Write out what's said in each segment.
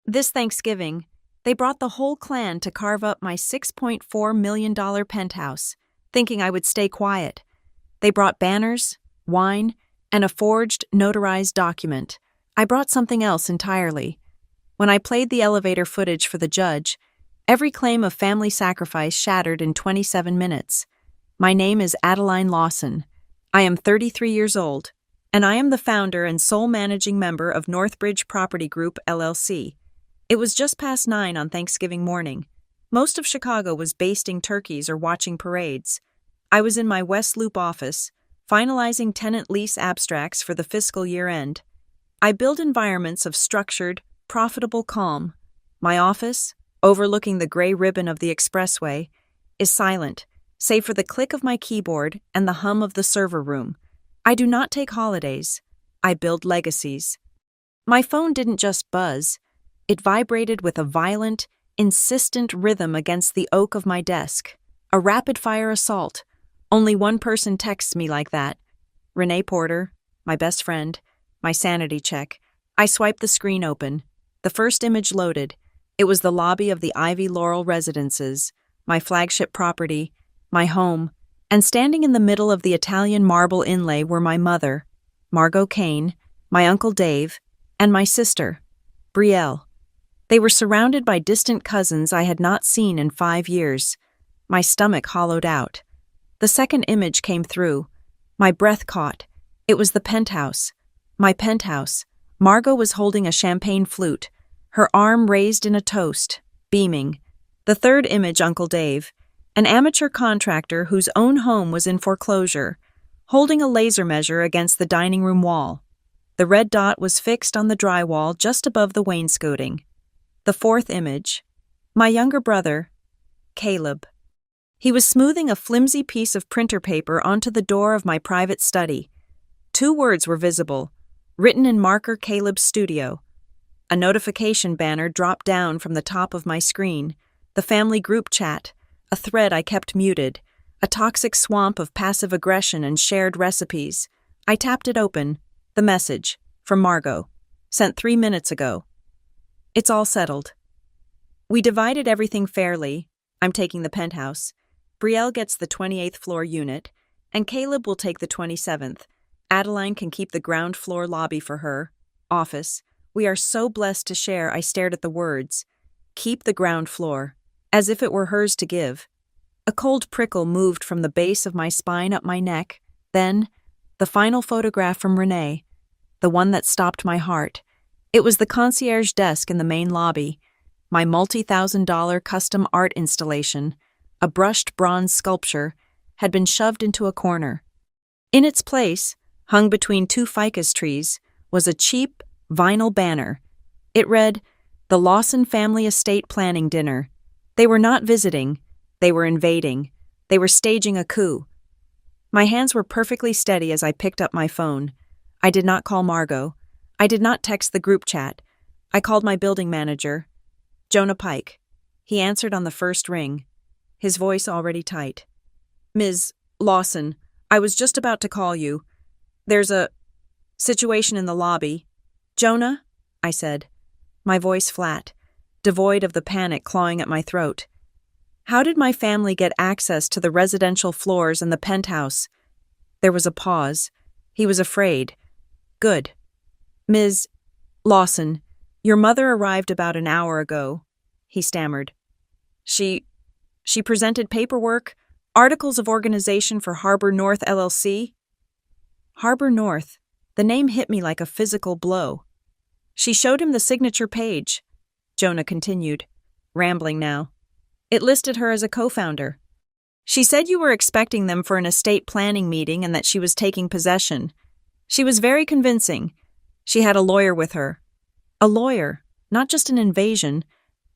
This Thanksgiving, they brought the whole clan to carve up my $6.4 million penthouse, thinking I would stay quiet. They brought banners, wine, and a forged, notarized document. I brought something else entirely. When I played the elevator footage for the judge, every claim of family sacrifice shattered in 27 minutes. My name is Adeline Lawson. I am 33 years old, and I am the founder and sole managing member of Northbridge Property Group, LLC. It was just past 9 on Thanksgiving morning. Most of Chicago was basting turkeys or watching parades. I was in my West Loop office, finalizing tenant lease abstracts for the fiscal year end. I build environments of structured, profitable calm. My office, overlooking the gray ribbon of the expressway, is silent, save for the click of my keyboard and the hum of the server room. I do not take holidays. I build legacies. My phone didn't just buzz. It vibrated with a violent, insistent rhythm against the oak of my desk. A rapid-fire assault. Only one person texts me like that. Renee Porter, my best friend, my sanity check. I swiped the screen open. The first image loaded. It was the lobby of the Ivy Laurel Residences, my flagship property, my home, and standing in the middle of the Italian marble inlay were my mother, Margot Kane, my uncle Dave, and my sister, Brielle. They were surrounded by distant cousins I had not seen in 5 years. My stomach hollowed out. The second image came through. My breath caught. It was the penthouse. My penthouse. Margot was holding a champagne flute, her arm raised in a toast, beaming. The third image, Uncle Dave, an amateur contractor whose own home was in foreclosure, holding a laser measure against the dining room wall. The red dot was fixed on the drywall just above the wainscoting. The fourth image, my younger brother, Caleb. He was smoothing a flimsy piece of printer paper onto the door of my private study. 2 words were visible, written in marker: Caleb's studio. A notification banner dropped down from the top of my screen, the family group chat, a thread I kept muted, a toxic swamp of passive aggression and shared recipes. I tapped it open. The message, from Margot, sent 3 minutes ago. It's all settled. We divided everything fairly. I'm taking the penthouse. Brielle gets the 28th floor unit, and Caleb will take the 27th. Adeline can keep the ground floor lobby for her. Office. We are so blessed to share. I stared at the words. Keep the ground floor, as if it were hers to give. A cold prickle moved from the base of my spine up my neck. Then, the final photograph from Renee, the one that stopped my heart. It was the concierge desk in the main lobby, my multi-$1,000 custom art installation, a brushed bronze sculpture, had been shoved into a corner. In its place, hung between 2 ficus trees, was a cheap, vinyl banner. It read, "The Lawson Family Estate Planning Dinner." They were not visiting. They were invading. They were staging a coup. My hands were perfectly steady as I picked up my phone. I did not call Margot. I did not text the group chat. I called my building manager, Jonah Pike. He answered on the first ring, his voice already tight. "Ms. Lawson, I was just about to call you. There's a situation in the lobby." "Jonah?" I said, my voice flat, devoid of the panic clawing at my throat. How did my family get access to the residential floors in the penthouse? There was a pause. He was afraid. "Good. Ms. Lawson, your mother arrived about an hour ago," he stammered. She presented paperwork, articles of organization for Harbor North LLC." Harbor North. The name hit me like a physical blow. "She showed him the signature page," Jonah continued, rambling now. "It listed her as a co-founder. She said you were expecting them for an estate planning meeting and that she was taking possession. She was very convincing. She had a lawyer with her. A lawyer, not just an invasion,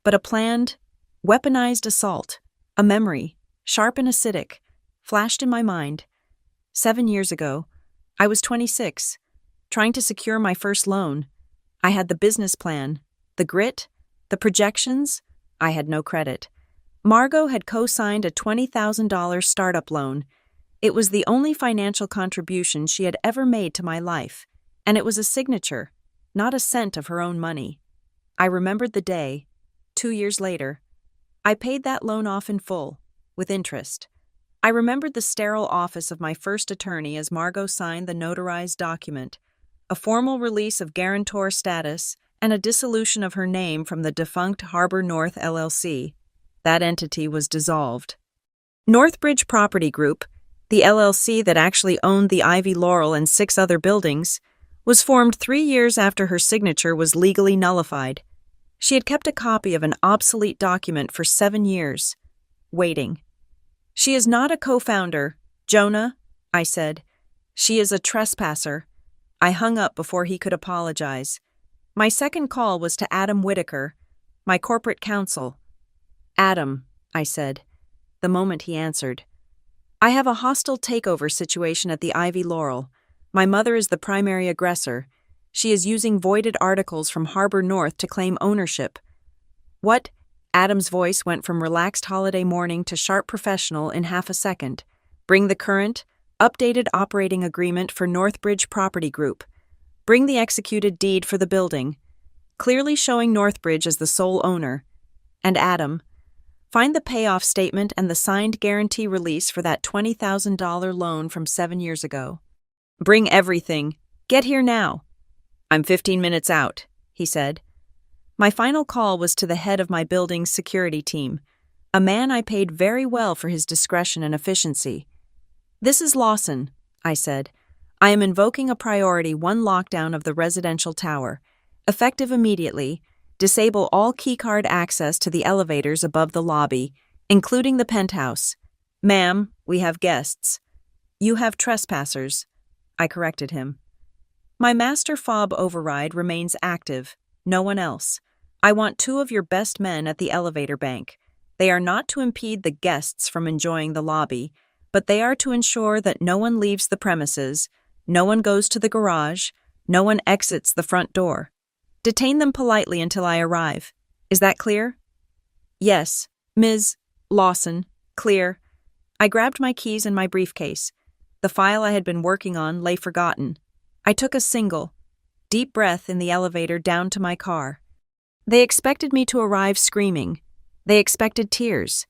but a planned, weaponized assault. A memory, sharp and acidic, flashed in my mind. 7 years ago, I was 26, trying to secure my first loan. I had the business plan, the grit, the projections. I had no credit. Margot had co-signed a $20,000 startup loan. It was the only financial contribution she had ever made to my life, and it was a signature, not a cent of her own money. I remembered the day, 2 years later. I paid that loan off in full, with interest. I remembered the sterile office of my first attorney as Margot signed the notarized document, a formal release of guarantor status, and a dissolution of her name from the defunct Harbor North LLC. That entity was dissolved. Northbridge Property Group, the LLC that actually owned the Ivy Laurel and 6 other buildings, was formed 3 years after her signature was legally nullified. She had kept a copy of an obsolete document for 7 years, waiting. "She is not a co-founder, Jonah," I said. "She is a trespasser." I hung up before he could apologize. My second call was to Adam Whitaker, my corporate counsel. "Adam," I said, the moment he answered. "I have a hostile takeover situation at the Ivy Laurel. My mother is the primary aggressor. She is using voided articles from Harbor North to claim ownership." "What?" Adam's voice went from relaxed holiday morning to sharp professional in half a second. "Bring the current, updated operating agreement for Northbridge Property Group. Bring the executed deed for the building, clearly showing Northbridge as the sole owner. And Adam, find the payoff statement and the signed guarantee release for that $20,000 loan from 7 years ago. Bring everything. Get here now." "I'm 15 minutes out," he said. My final call was to the head of my building's security team, a man I paid very well for his discretion and efficiency. "This is Lawson," I said. "I am invoking a priority 1 lockdown of the residential tower. Effective immediately, disable all keycard access to the elevators above the lobby, including the penthouse. Ma'am, we have guests." "You have trespassers," I corrected him. "My master fob override remains active, no one else. I want 2 of your best men at the elevator bank. They are not to impede the guests from enjoying the lobby, but they are to ensure that no one leaves the premises, no one goes to the garage, no one exits the front door. Detain them politely until I arrive. Is that clear?" "Yes, Ms. Lawson, clear." I grabbed my keys and my briefcase. The file I had been working on lay forgotten. I took a single, deep breath in the elevator down to my car. They expected me to arrive screaming. They expected tears.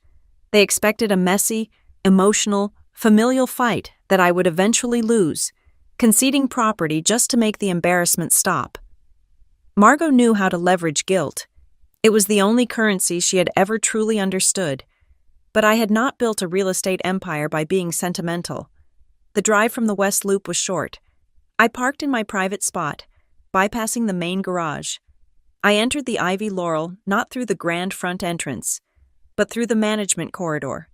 They expected a messy, emotional, familial fight that I would eventually lose, conceding property just to make the embarrassment stop. Margot knew how to leverage guilt. It was the only currency she had ever truly understood. But I had not built a real estate empire by being sentimental. The drive from the West Loop was short. I parked in my private spot, bypassing the main garage. I entered the Ivy Laurel not through the grand front entrance, but through the management corridor.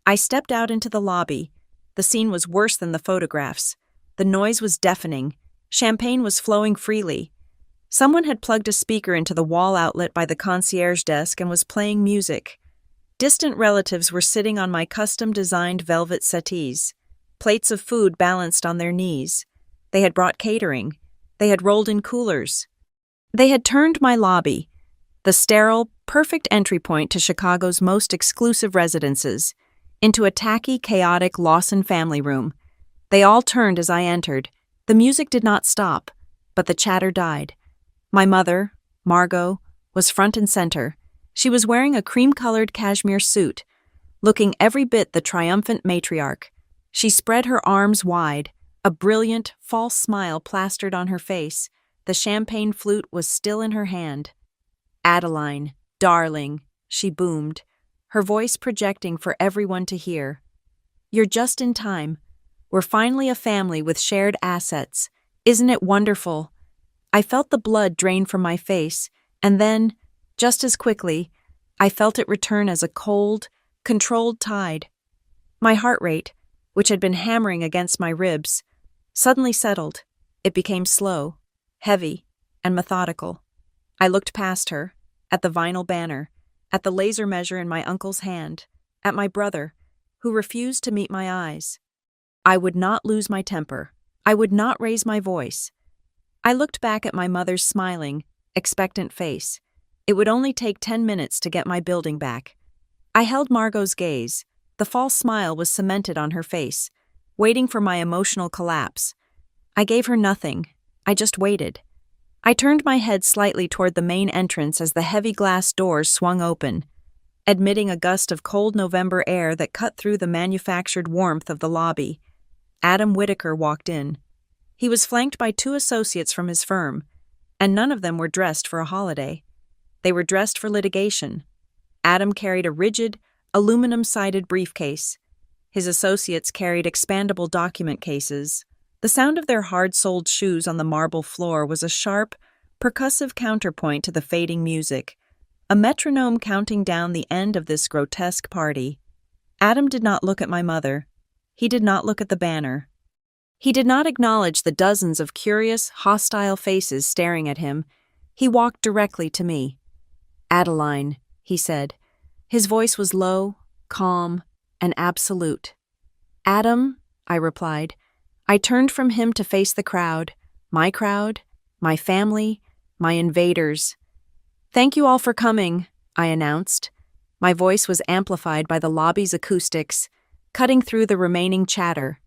I stepped out into the lobby. The scene was worse than the photographs. The noise was deafening. Champagne was flowing freely. Someone had plugged a speaker into the wall outlet by the concierge desk and was playing music. Distant relatives were sitting on my custom-designed velvet settees, plates of food balanced on their knees. They had brought catering. They had rolled in coolers. They had turned my lobby, the sterile, perfect entry point to Chicago's most exclusive residences, into a tacky, chaotic Lawson family room. They all turned as I entered. The music did not stop, but the chatter died. My mother, Margot, was front and center. She was wearing a cream-colored cashmere suit, looking every bit the triumphant matriarch. She spread her arms wide, a brilliant, false smile plastered on her face. The champagne flute was still in her hand. "Adeline, darling," she boomed, her voice projecting for everyone to hear. "You're just in time. We're finally a family with shared assets. Isn't it wonderful?" I felt the blood drain from my face, and then, just as quickly, I felt it return as a cold, controlled tide. My heart rate, which had been hammering against my ribs, suddenly settled. It became slow, heavy, and methodical. I looked past her, at the vinyl banner, at the laser measure in my uncle's hand, at my brother, who refused to meet my eyes. I would not lose my temper. I would not raise my voice. I looked back at my mother's smiling, expectant face. It would only take 10 minutes to get my building back. I held Margot's gaze. The false smile was cemented on her face, waiting for my emotional collapse. I gave her nothing. I just waited. I turned my head slightly toward the main entrance as the heavy glass doors swung open, admitting a gust of cold November air that cut through the manufactured warmth of the lobby. Adam Whitaker walked in. He was flanked by 2 associates from his firm, and none of them were dressed for a holiday. They were dressed for litigation. Adam carried a rigid, aluminum-sided briefcase. His associates carried expandable document cases. The sound of their hard-soled shoes on the marble floor was a sharp, percussive counterpoint to the fading music, a metronome counting down the end of this grotesque party. Adam did not look at my mother. He did not look at the banner. He did not acknowledge the dozens of curious, hostile faces staring at him. He walked directly to me. "Adeline," he said. His voice was low, calm, and absolute. "Adam," I replied. I turned from him to face the crowd, my family, my invaders. "Thank you all for coming," I announced. My voice was amplified by the lobby's acoustics, cutting through the remaining chatter.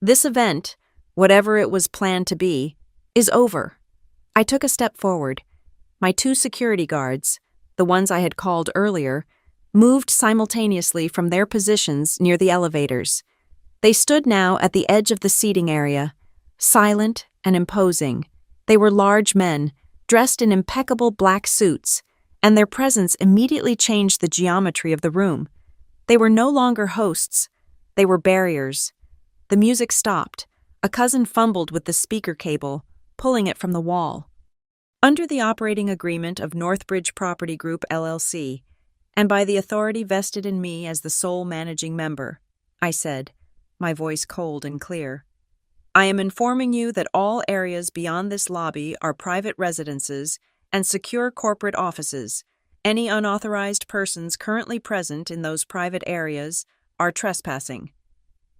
"This event, whatever it was planned to be, is over." I took a step forward. My 2 security guards, the ones I had called earlier, moved simultaneously from their positions near the elevators. They stood now at the edge of the seating area, silent and imposing. They were large men, dressed in impeccable black suits, and their presence immediately changed the geometry of the room. They were no longer hosts. They were barriers. The music stopped. A cousin fumbled with the speaker cable, pulling it from the wall. "Under the operating agreement of Northbridge Property Group, LLC, and by the authority vested in me as the sole managing member," I said, my voice cold and clear, "I am informing you that all areas beyond this lobby are private residences and secure corporate offices. Any unauthorized persons currently present in those private areas are trespassing."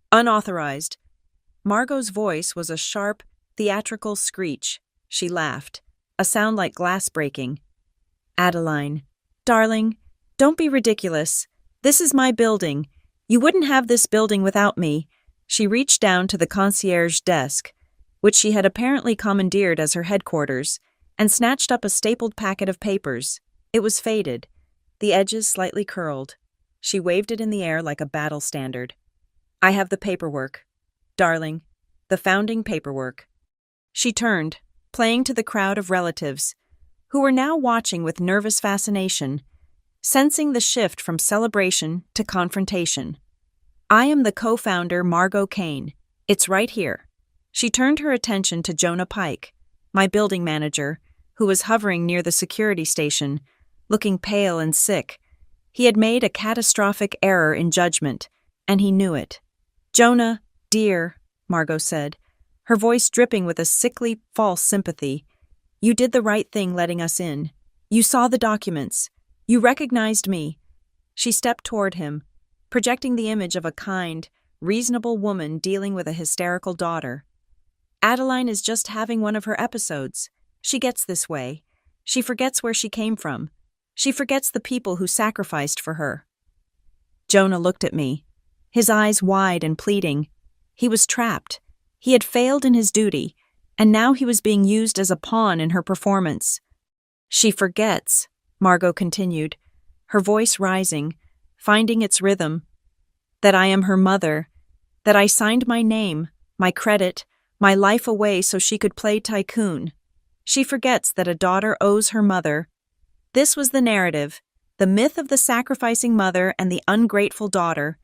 "Unauthorized." Margot's voice was a sharp, theatrical screech. She laughed, a sound like glass breaking. "Adeline, darling, don't be ridiculous. This is my building. You wouldn't have this building without me." She reached down to the concierge desk, which she had apparently commandeered as her headquarters, and snatched up a stapled packet of papers. It was faded, the edges slightly curled. She waved it in the air like a battle standard. "I have the paperwork. Darling, the founding paperwork." She turned, playing to the crowd of relatives, who were now watching with nervous fascination, sensing the shift from celebration to confrontation. "I am the co-founder Margot Kane. It's right here." She turned her attention to Jonah Pike, my building manager, who was hovering near the security station, looking pale and sick. He had made a catastrophic error in judgment, and he knew it. "Jonah, dear," Margot said, her voice dripping with a sickly, false sympathy, "you did the right thing letting us in. You saw the documents. You recognized me." She stepped toward him, projecting the image of a kind, reasonable woman dealing with a hysterical daughter. "Adeline is just having one of her episodes. She gets this way. She forgets where she came from. She forgets the people who sacrificed for her." Jonah looked at me, his eyes wide and pleading. He was trapped. He had failed in his duty, and now he was being used as a pawn in her performance. "She forgets," Margot continued, her voice rising, finding its rhythm, "that I am her mother, that I signed my name, my credit, my life away so she could play tycoon. She forgets that a daughter owes her mother." This was the narrative, the myth of the sacrificing mother and the ungrateful daughter.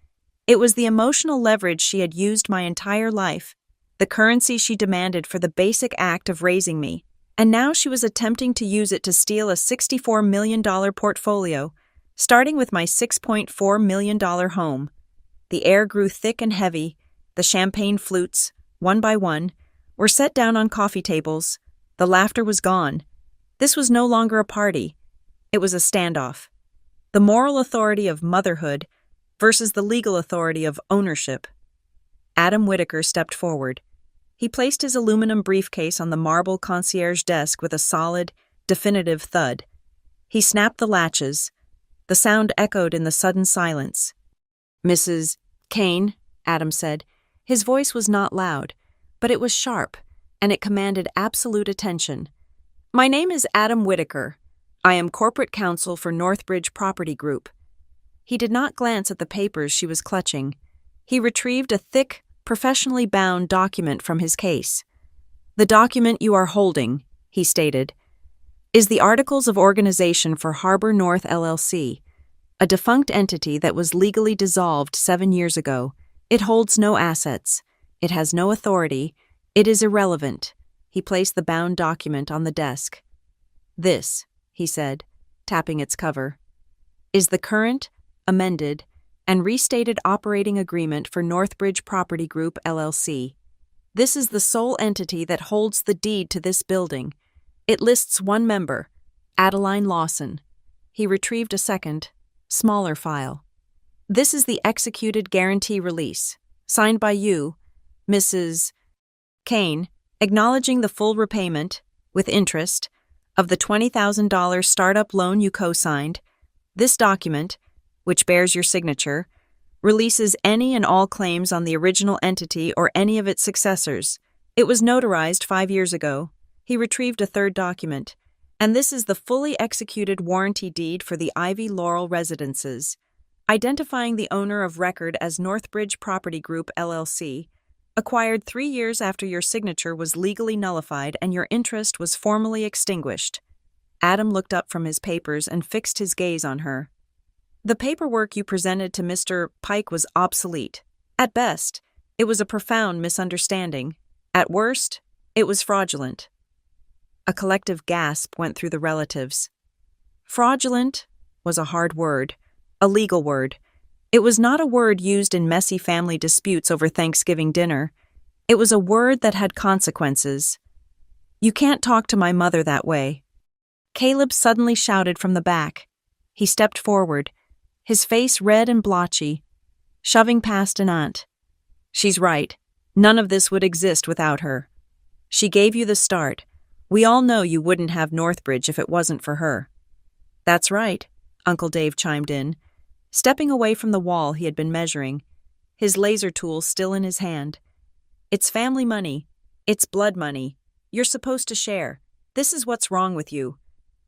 It was the emotional leverage she had used my entire life, the currency she demanded for the basic act of raising me, and now she was attempting to use it to steal a $64 million portfolio, starting with my $6.4 million home. The air grew thick and heavy. The champagne flutes, one by one, were set down on coffee tables. The laughter was gone. This was no longer a party. It was a standoff. The moral authority of motherhood versus the legal authority of ownership. Adam Whitaker stepped forward. He placed his aluminum briefcase on the marble concierge desk with a solid, definitive thud. He snapped the latches. The sound echoed in the sudden silence. "Mrs. Kane," Adam said. His voice was not loud, but it was sharp, and it commanded absolute attention. My name is Adam Whitaker. I am corporate counsel for Northbridge Property Group. He did not glance at the papers she was clutching. He retrieved a thick, professionally bound document from his case. The document you are holding, he stated, is the Articles of Organization for Harbor North LLC, a defunct entity that was legally dissolved 7 years ago. It holds no assets. It has no authority. It is irrelevant. He placed the bound document on the desk. This, he said, tapping its cover, is the current, amended, and restated operating agreement for Northbridge Property Group LLC. This is the sole entity that holds the deed to this building. It lists one member, Adeline Lawson. He retrieved a second, smaller file. This is the executed guarantee release, signed by you, Mrs. Kane, acknowledging the full repayment, with interest, of the $20,000 startup loan you co-signed. This document, which bears your signature, releases any and all claims on the original entity or any of its successors. It was notarized 5 years ago. He retrieved a third document, and this is the fully executed warranty deed for the Ivy Laurel Residences, identifying the owner of record as Northbridge Property Group LLC, acquired 3 years after your signature was legally nullified and your interest was formally extinguished. Adam looked up from his papers and fixed his gaze on her. The paperwork you presented to Mr. Pike was obsolete. At best, it was a profound misunderstanding. At worst, it was fraudulent. A collective gasp went through the relatives. Fraudulent was a hard word, a legal word. It was not a word used in messy family disputes over Thanksgiving dinner. It was a word that had consequences. You can't talk to my mother that way. Caleb suddenly shouted from the back. He stepped forward, his face red and blotchy, shoving past an aunt. She's right. None of this would exist without her. She gave you the start. We all know you wouldn't have Northbridge if it wasn't for her. That's right, Uncle Dave chimed in, stepping away from the wall he had been measuring, his laser tool still in his hand. It's family money. It's blood money. You're supposed to share. This is what's wrong with you.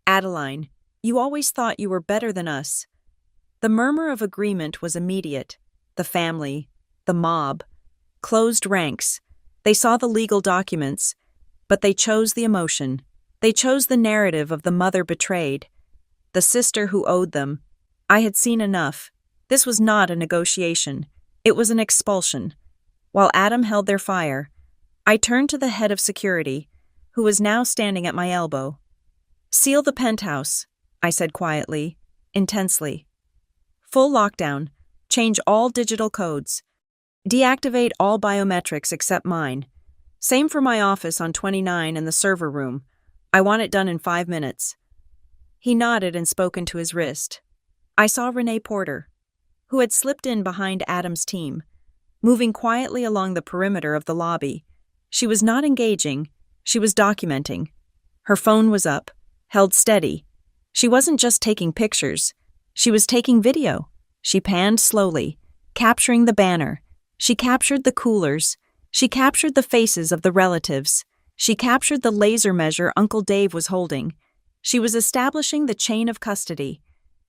Adeline, you always thought you were better than us. The murmur of agreement was immediate. The family, the mob, closed ranks. They saw the legal documents, but they chose the emotion. They chose the narrative of the mother betrayed, the sister who owed them. I had seen enough. This was not a negotiation. It was an expulsion. While Adam held their fire, I turned to the head of security, who was now standing at my elbow. Seal the penthouse, I said quietly, intensely. Full lockdown. Change all digital codes. Deactivate all biometrics except mine. Same for my office on 29 and the server room. I want it done in 5 minutes. He nodded and spoke into his wrist. I saw Renee Porter, who had slipped in behind Adam's team, moving quietly along the perimeter of the lobby. She was not engaging, she was documenting. Her phone was up, held steady. She wasn't just taking pictures, she was taking video. She panned slowly, capturing the banner. She captured the coolers. She captured the faces of the relatives. She captured the laser measure Uncle Dave was holding. She was establishing the chain of custody.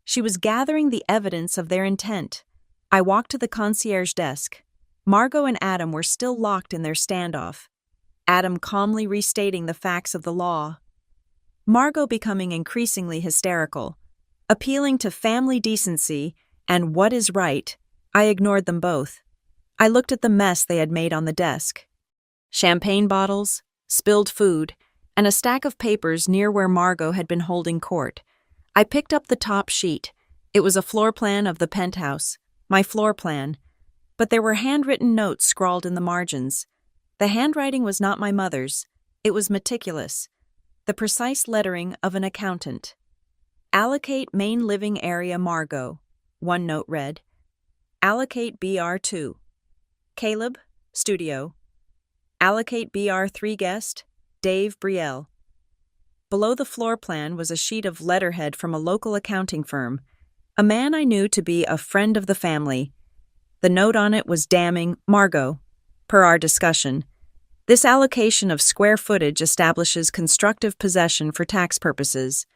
She was gathering the evidence of their intent. I walked to the concierge desk. Margot and Adam were still locked in their standoff. Adam calmly restating the facts of the law. Margot becoming increasingly hysterical. Appealing to family decency and what is right, I ignored them both. I looked at the mess they had made on the desk. Champagne bottles, spilled food, and a stack of papers near where Margot had been holding court. I picked up the top sheet. It was a floor plan of the penthouse, my floor plan, but there were handwritten notes scrawled in the margins. The handwriting was not my mother's. It was meticulous, the precise lettering of an accountant. Allocate main living area Margot, one note read. Allocate BR2. Caleb, studio. Allocate BR3 guest, Dave Brielle. Below the floor plan was a sheet of letterhead from a local accounting firm, a man I knew to be a friend of the family. The note on it was damning Margot, per our discussion. This allocation of square footage establishes constructive possession for tax purposes.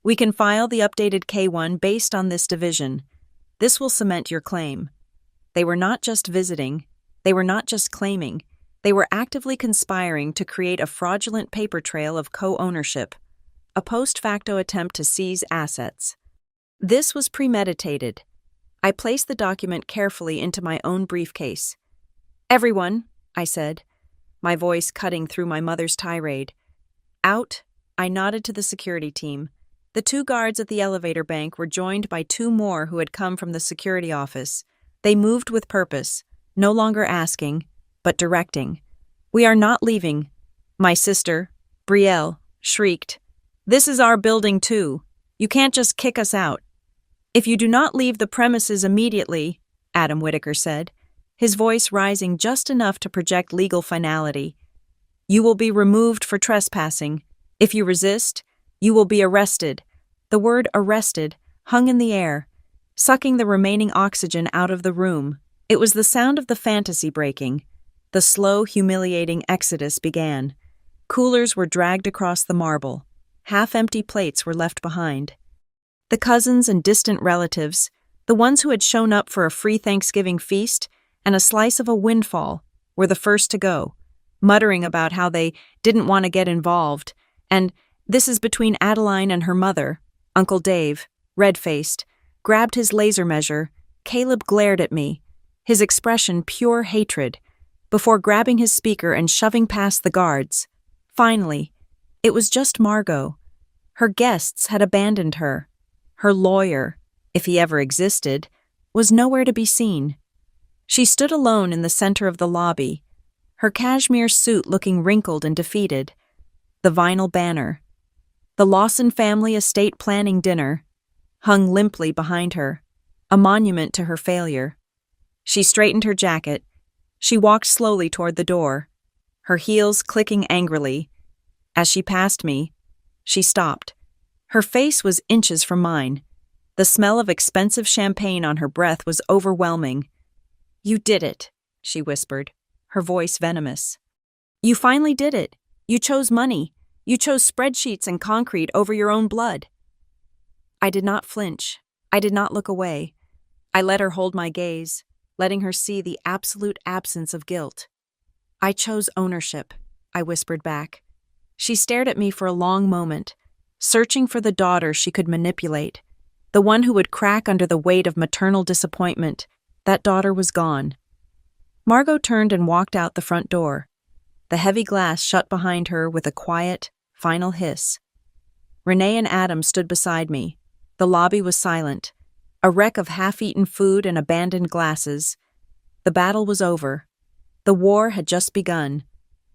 We can file the updated K-1 based on this division. This will cement your claim. They were not just visiting, they were not just claiming, they were actively conspiring to create a fraudulent paper trail of co-ownership, a post facto attempt to seize assets. This was premeditated. I placed the document carefully into my own briefcase. "Everyone," I said, my voice cutting through my mother's tirade. "Out," I nodded to the security team. The 2 guards at the elevator bank were joined by 2 more who had come from the security office. They moved with purpose, no longer asking, but directing. "We are not leaving," my sister, Brielle, shrieked. "This is our building too. You can't just kick us out." "If you do not leave the premises immediately," Adam Whitaker said, his voice rising just enough to project legal finality, "you will be removed for trespassing. If you resist, you will be arrested." The word arrested hung in the air, sucking the remaining oxygen out of the room. It was the sound of the fantasy breaking. The slow, humiliating exodus began. Coolers were dragged across the marble. Half-empty plates were left behind. The cousins and distant relatives, the ones who had shown up for a free Thanksgiving feast and a slice of a windfall, were the first to go, muttering about how they didn't want to get involved, and "this is between Adeline and her mother." Uncle Dave, red-faced, grabbed his laser measure. Caleb glared at me, his expression pure hatred, before grabbing his speaker and shoving past the guards. Finally, it was just Margot. Her guests had abandoned her. Her lawyer, if he ever existed, was nowhere to be seen. She stood alone in the center of the lobby, her cashmere suit looking wrinkled and defeated. The vinyl banner, the Lawson family estate planning dinner, hung limply behind her, a monument to her failure. She straightened her jacket. She walked slowly toward the door, her heels clicking angrily. As she passed me, she stopped. Her face was inches from mine. The smell of expensive champagne on her breath was overwhelming. "You did it," she whispered, her voice venomous. "You finally did it. You chose money. You chose spreadsheets and concrete over your own blood." I did not flinch. I did not look away. I let her hold my gaze, letting her see the absolute absence of guilt. "I chose ownership," I whispered back. She stared at me for a long moment, searching for the daughter she could manipulate, the one who would crack under the weight of maternal disappointment. That daughter was gone. Margot turned and walked out the front door. The heavy glass shut behind her with a quiet, final hiss. Renee and Adam stood beside me. The lobby was silent, a wreck of half-eaten food and abandoned glasses. The battle was over. The war had just begun.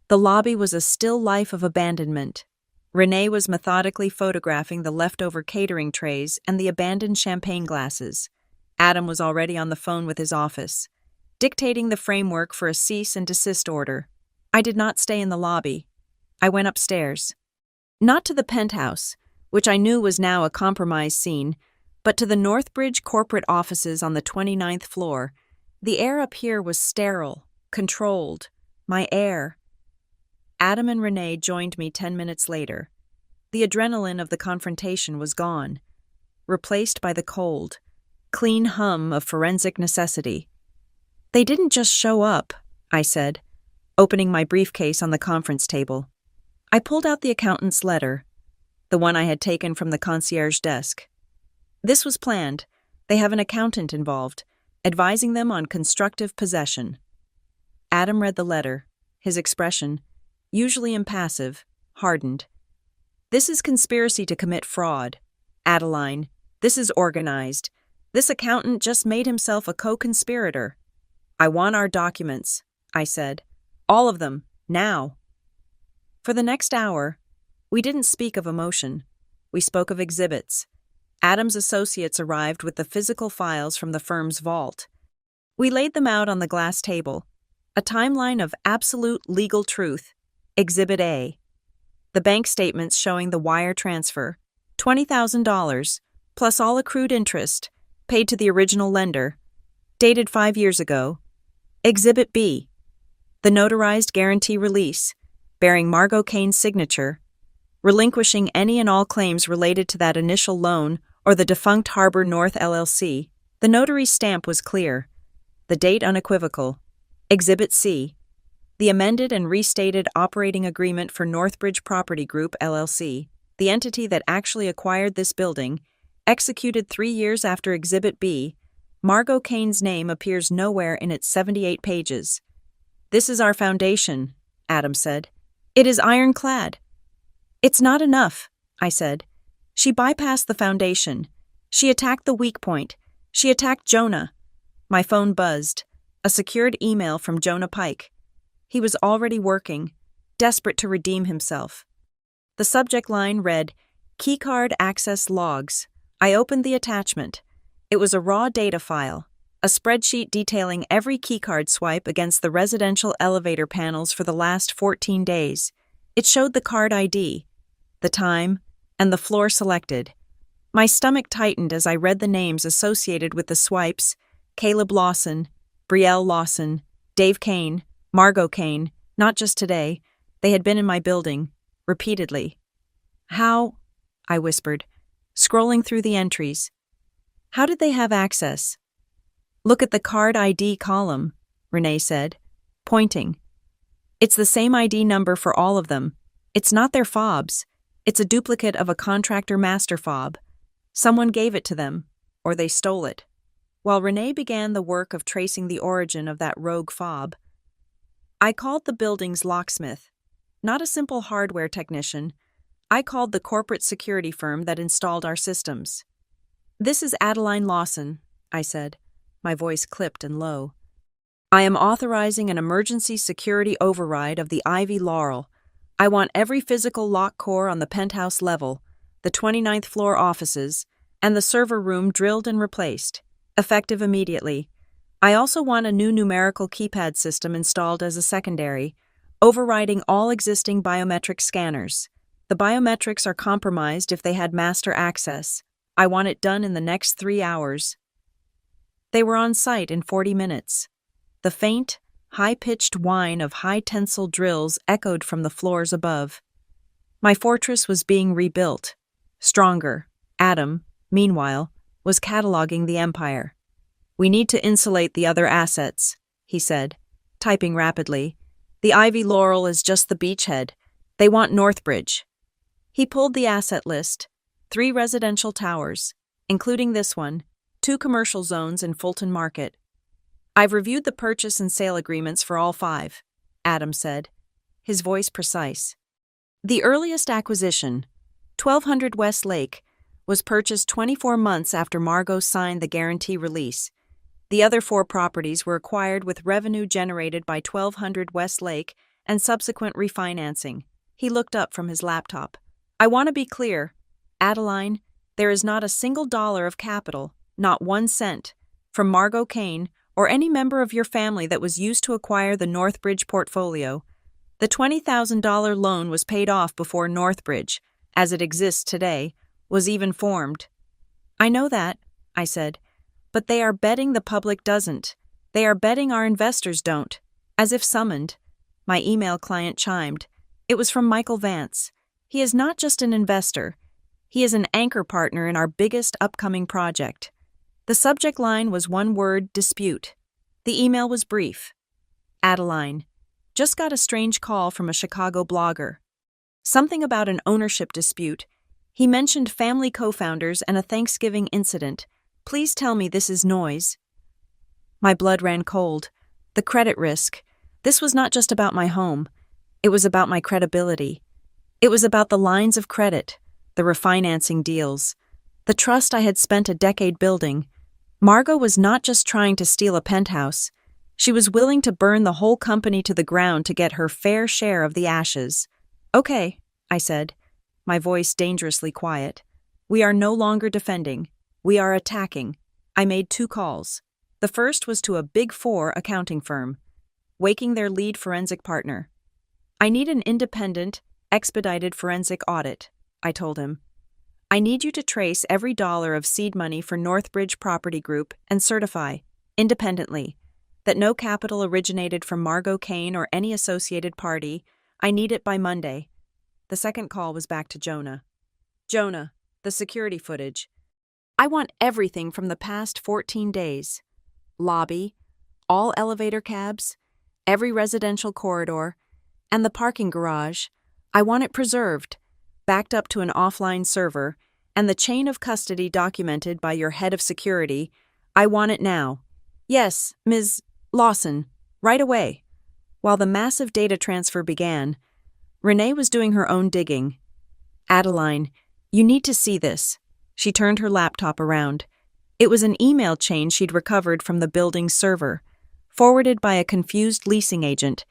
The lobby was a still life of abandonment. Renee was methodically photographing the leftover catering trays and the abandoned champagne glasses. Adam was already on the phone with his office, dictating the framework for a cease and desist order. I did not stay in the lobby. I went upstairs. Not to the Penthouse, which I knew was now a compromise scene, but to the Northbridge corporate offices on the 29th floor. The air up here was sterile, controlled. My air. Adam and Renee joined me 10 minutes later. The adrenaline of the confrontation was gone, replaced by the cold, clean hum of forensic necessity. "They didn't just show up," I said, opening my briefcase on the conference table. I pulled out the accountant's letter, the one I had taken from the concierge desk. "This was planned. They have an accountant involved, advising them on constructive possession." Adam read the letter, his expression, usually impassive, hardened. "This is conspiracy to commit fraud. Adeline, this is organized. This accountant just made himself a co-conspirator." "I want our documents," I said. "All of them, now." For the next hour, we didn't speak of emotion. We spoke of exhibits. Adam's associates arrived with the physical files from the firm's vault. We laid them out on the glass table. A timeline of absolute legal truth. Exhibit A. The bank statements showing the wire transfer, $20,000, plus all accrued interest, paid to the original lender, dated 5 years ago. Exhibit B. The notarized guarantee release, bearing Margot Kane's signature, relinquishing any and all claims related to that initial loan or the defunct Harbor North LLC. The notary's stamp was clear. The date unequivocal. Exhibit C. The amended and restated operating agreement for Northbridge Property Group LLC, the entity that actually acquired this building, executed 3 years after Exhibit B. Margot Kane's name appears nowhere in its 78 pages. "This is our foundation," Adam said. "It is ironclad." "It's not enough," I said. "She bypassed the foundation. She attacked the weak point. She attacked Jonah." My phone buzzed. A secured email from Jonah Pike. He was already working, desperate to redeem himself. The subject line read, "Keycard Access Logs." I opened the attachment. It was a raw data file, a spreadsheet detailing every keycard swipe against the residential elevator panels for the last 14 days. It showed the card ID, the time, and the floor selected. My stomach tightened as I read the names associated with the swipes: Caleb Lawson, Brielle Lawson, Dave Kane, Margot Kane. Not just today. They had been in my building, repeatedly. "How?" I whispered, scrolling through the entries. "How did they have access?" "Look at the card ID column," Renee said, pointing. "It's the same ID number for all of them. It's not their fobs. It's a duplicate of a contractor master fob. Someone gave it to them, or they stole it." While Renee began the work of tracing the origin of that rogue fob, I called the building's locksmith. Not a simple hardware technician. I called the corporate security firm that installed our systems. "This is Adeline Lawson," I said, my voice clipped and low. "I am authorizing an emergency security override of the Ivy Laurel. I want every physical lock core on the penthouse level, the 29th floor offices, and the server room drilled and replaced, effective immediately. I also want a new numerical keypad system installed as a secondary, overriding all existing biometric scanners. The biometrics are compromised if they had master access. I want it done in the next 3 hours." They were on site in 40 minutes. The faint, high-pitched whine of high-tensile drills echoed from the floors above. My fortress was being rebuilt. Stronger. Adam, meanwhile, was cataloging the empire. "We need to insulate the other assets," he said, typing rapidly. "The Ivy Laurel is just the beachhead. They want Northbridge." He pulled the asset list: 3 residential towers, including this one, 2 commercial zones in Fulton Market. "I've reviewed the purchase and sale agreements for all 5, Adam said, his voice precise. The earliest acquisition, 1200 West Lake, was purchased 24 months after Margot signed the guarantee release. The other 4 properties were acquired with revenue generated by 1200 West Lake and subsequent refinancing. He looked up from his laptop. "I want to be clear, Adeline, there is not a single dollar of capital, not 1 cent, from Margot Kane or any member of your family that was used to acquire the Northbridge portfolio. The $20,000 loan was paid off before Northbridge, as it exists today, was even formed." "I know that," I said, "but they are betting the public doesn't. They are betting our investors don't." As if summoned, my email client chimed. It was from Michael Vance. He is not just an investor. He is an anchor partner in our biggest upcoming project. The subject line was one word: dispute. The email was brief. "Adeline, just got a strange call from a Chicago blogger. Something about an ownership dispute. He mentioned family co-founders and a Thanksgiving incident. Please tell me this is noise." My blood ran cold. The credit risk. This was not just about my home. It was about my credibility. It was about the lines of credit, the refinancing deals, the trust I had spent a decade building. Margot was not just trying to steal a penthouse. She was willing to burn the whole company to the ground to get her fair share of the ashes. "Okay," I said, my voice dangerously quiet. "We are no longer defending. We are attacking." I made 2 calls. The first was to a Big 4 accounting firm, waking their lead forensic partner. "I need an independent, expedited forensic audit," I told him. "I need you to trace every dollar of seed money for Northbridge Property Group and certify, independently, that no capital originated from Margot Kane or any associated party. I need it by Monday. The second call was back to Jonah. Jonah, the security footage. I want everything from the past 14 days. Lobby, all elevator cabs, every residential corridor, and the parking garage. I want it preserved, backed up to an offline server, and the chain of custody documented by your head of security. I want it now. Yes, Ms. Lawson, right away. While the massive data transfer began, Renee was doing her own digging. Adeline, you need to see this. She turned her laptop around. It was an email chain she'd recovered from the building's server, forwarded by a confused leasing agent.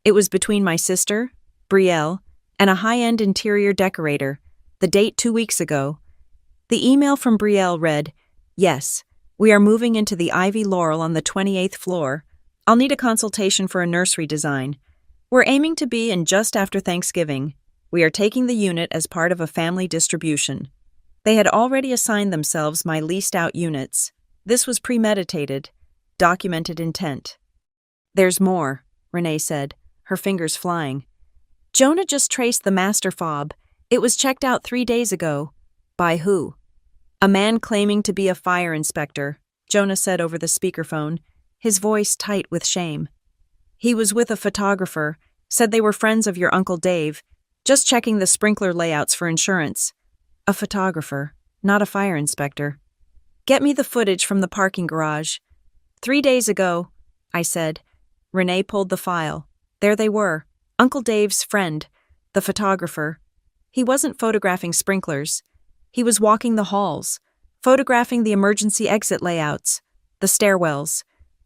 It was between my sister, Brielle, and a high-end interior decorator, the date 2 weeks ago. The email from Brielle read, "Yes, we are moving into the Ivy Laurel on the 28th floor. I'll need a consultation for a nursery design. We're aiming to be in just after Thanksgiving. We are taking the unit as part of a family distribution." They had already assigned themselves my leased-out units. This was premeditated, documented intent. "There's more," Renee said, her fingers flying. "Jonah just traced the master fob. It was checked out 3 days ago." "By who?" "A man claiming to be a fire inspector," Jonah said over the speakerphone, his voice tight with shame. "He was with a photographer, said they were friends of your Uncle Dave, just checking the sprinkler layouts for insurance." "A photographer, not a fire inspector." "Get me the footage from the parking garage." 3 days ago," I said. Renee pulled the file. There they were, Uncle Dave's friend, the photographer. He wasn't photographing sprinklers. He was walking the halls, photographing the emergency exit layouts, the stairwells,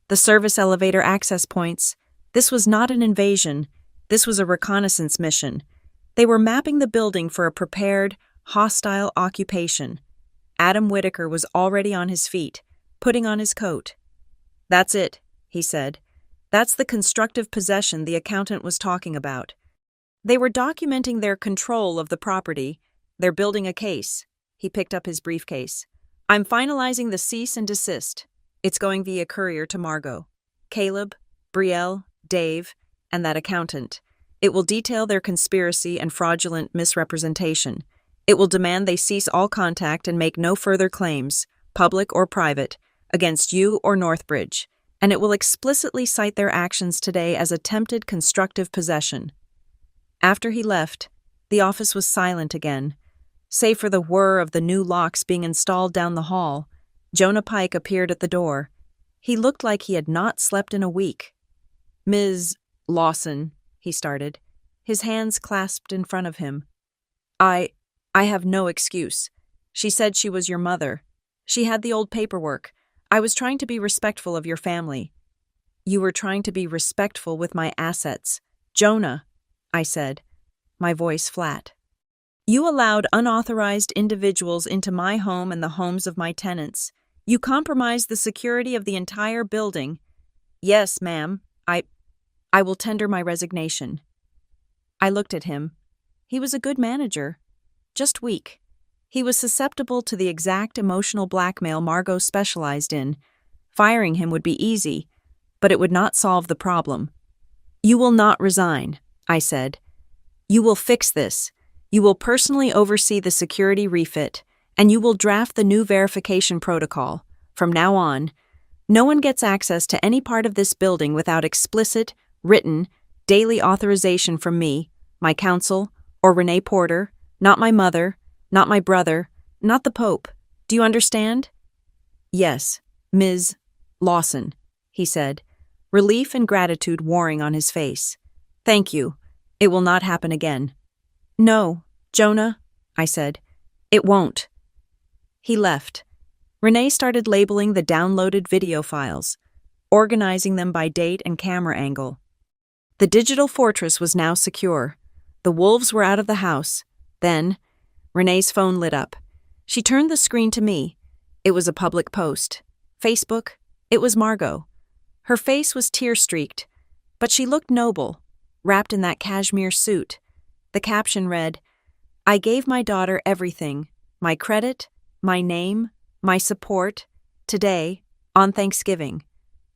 the service elevator access points. This was not an invasion. This was a reconnaissance mission. They were mapping the building for a prepared, hostile occupation. Adam Whitaker was already on his feet, putting on his coat. "That's it," he said. "That's the constructive possession the accountant was talking about. They were documenting their control of the property. They're building a case." He picked up his briefcase. "I'm finalizing the cease and desist. It's going via courier to Margot, Caleb, Brielle, Dave, and that accountant. It will detail their conspiracy and fraudulent misrepresentation. It will demand they cease all contact and make no further claims, public or private, against you or Northbridge, and it will explicitly cite their actions today as attempted constructive possession." After he left, the office was silent again. Save for the whir of the new locks being installed down the hall, Jonah Pike appeared at the door. He looked like he had not slept in a week. "Ms. Lawson," he started, his hands clasped in front of him. I have no excuse. She said she was your mother. She had the old paperwork. I was trying to be respectful of your family." "You were trying to be respectful with my assets." "Jonah," I said, my voice flat. "You allowed unauthorized individuals into my home and the homes of my tenants. You compromised the security of the entire building." "Yes, ma'am. I will tender my resignation." I looked at him. He was a good manager. Just weak. He was susceptible to the exact emotional blackmail Margot specialized in. Firing him would be easy, but it would not solve the problem. "You will not resign," I said. "You will fix this. You will personally oversee the security refit, and you will draft the new verification protocol. From now on, no one gets access to any part of this building without explicit, written, daily authorization from me, my counsel, or Renee Porter, not my mother, not my brother, not the Pope. Do you understand?" "Yes, Ms. Lawson," he said, relief and gratitude warring on his face. "Thank you. It will not happen again." "No, Jonah," I said. "It won't." He left. Renee started labeling the downloaded video files, organizing them by date and camera angle. The digital fortress was now secure. The wolves were out of the house. Then, Renee's phone lit up. She turned the screen to me. It was a public post. Facebook. It was Margot. Her face was tear-streaked, but she looked noble, wrapped in that cashmere suit. The caption read, "I gave my daughter everything, my credit, my name, my support, today, on Thanksgiving.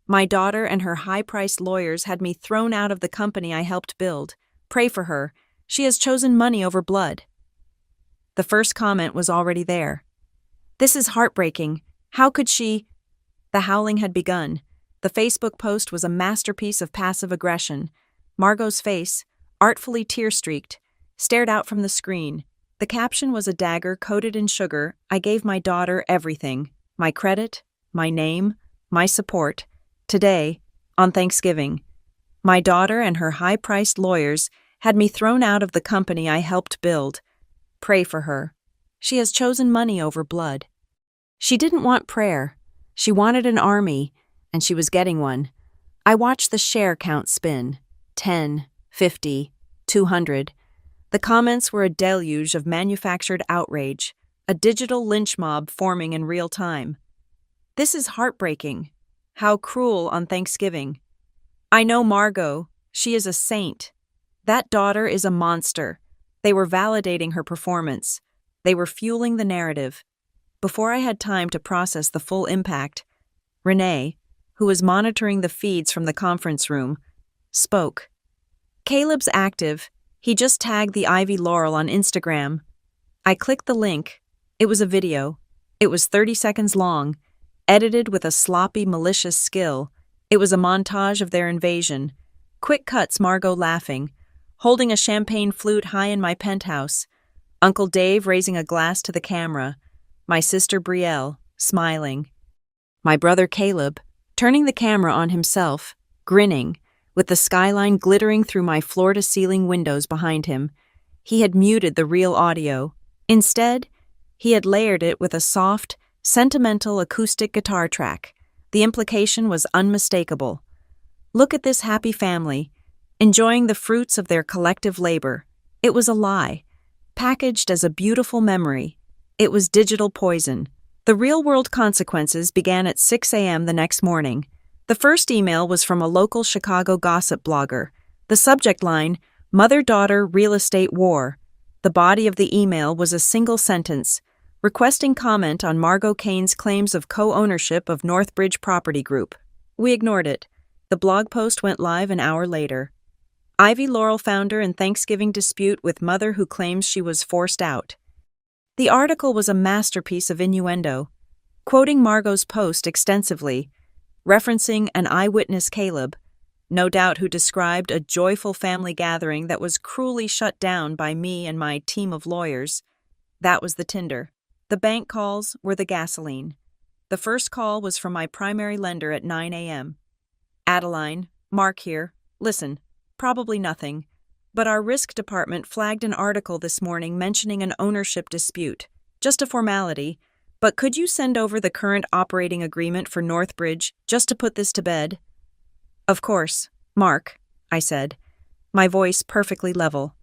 My daughter and her high-priced lawyers had me thrown out of the company I helped build. Pray for her. She has chosen money over blood. The first comment was already there. This is heartbreaking. How could she? The howling had begun. The Facebook post was a masterpiece of passive aggression. Margot's face, artfully tear-streaked, stared out from the screen. The caption was a dagger coated in sugar. I gave my daughter everything. My credit, my name, my support. Today, on Thanksgiving, my daughter and her high-priced lawyers had me thrown out of the company I helped build. Pray for her. She has chosen money over blood. She didn't want prayer. She wanted an army, and she was getting one. I watched the share count spin. 10, 50, 200. The comments were a deluge of manufactured outrage, a digital lynch mob forming in real time. This is heartbreaking. How cruel on Thanksgiving. I know Margot. She is a saint. That daughter is a monster. They were validating her performance. They were fueling the narrative. Before I had time to process the full impact, Renee, who was monitoring the feeds from the conference room, spoke. Caleb's active. He just tagged the Ivy Laurel on Instagram. I clicked the link. It was a video. It was 30 seconds long, edited with a sloppy, malicious skill. It was a montage of their invasion. Quick cuts, Margot laughing, holding a champagne flute high in my penthouse. Uncle Dave raising a glass to the camera. My sister Brielle, smiling. My brother Caleb, turning the camera on himself, grinning, with the skyline glittering through my floor-to-ceiling windows behind him. He had muted the real audio. Instead, he had layered it with a soft, sentimental acoustic guitar track. The implication was unmistakable. Look at this happy family, enjoying the fruits of their collective labor. It was a lie, packaged as a beautiful memory. It was digital poison. The real-world consequences began at 6 a.m. the next morning. The first email was from a local Chicago gossip blogger. The subject line, Mother-Daughter Real Estate War. The body of the email was a single sentence, requesting comment on Margot Kane's claims of co-ownership of Northbridge Property Group. We ignored it. The blog post went live an hour later. Ivy Laurel founder in Thanksgiving dispute with mother who claims she was forced out. The article was a masterpiece of innuendo, quoting Margot's post extensively, referencing an eyewitness Caleb, no doubt who described a joyful family gathering that was cruelly shut down by me and my team of lawyers. That was the tinder. The bank calls were the gasoline. The first call was from my primary lender at 9 a.m. Adeline, Mark here. Listen, probably nothing, but our risk department flagged an article this morning mentioning an ownership dispute. Just a formality, but could you send over the current operating agreement for Northbridge just to put this to bed? Of course, Mark, I said, my voice perfectly level.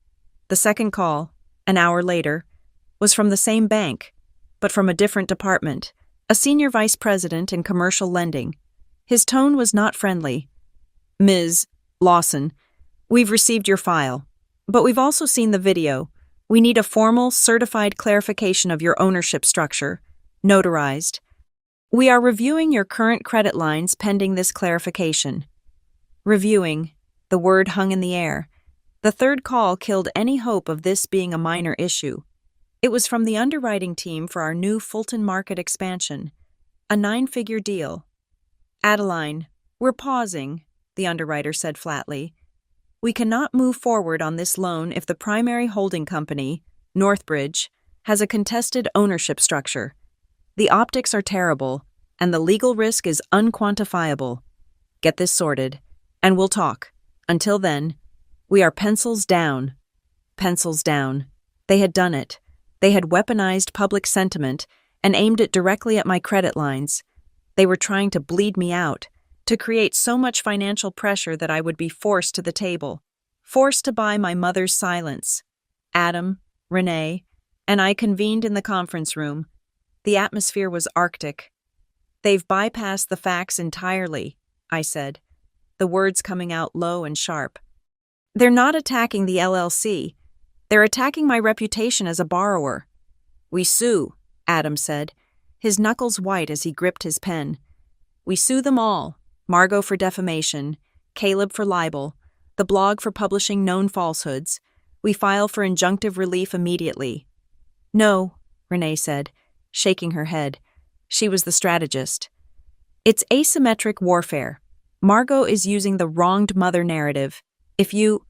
The second call, an hour later, was from the same bank, but from a different department, a senior vice president in commercial lending. His tone was not friendly. Ms. Lawson, we've received your file, but we've also seen the video. We need a formal, certified clarification of your ownership structure, notarized. We are reviewing your current credit lines pending this clarification. Reviewing. The word hung in the air. The third call killed any hope of this being a minor issue. It was from the underwriting team for our new Fulton Market expansion, a 9-figure deal. Adeline, we're pausing, the underwriter said flatly. We cannot move forward on this loan if the primary holding company, Northbridge, has a contested ownership structure. The optics are terrible, and the legal risk is unquantifiable. Get this sorted, and we'll talk. Until then, we are pencils down. Pencils down. They had done it. They had weaponized public sentiment and aimed it directly at my credit lines. They were trying to bleed me out, to create so much financial pressure that I would be forced to the table, forced to buy my mother's silence. Adam, Renee, and I convened in the conference room. The atmosphere was arctic. They've bypassed the facts entirely, I said, the words coming out low and sharp. They're not attacking the LLC. They're attacking my reputation as a borrower. We sue, Adam said, his knuckles white as he gripped his pen. We sue them all, Margot for defamation, Caleb for libel, the blog for publishing known falsehoods. We file for injunctive relief immediately." "No," Renee said, shaking her head. She was the strategist. "It's asymmetric warfare. Margot is using the wronged mother narrative. If you,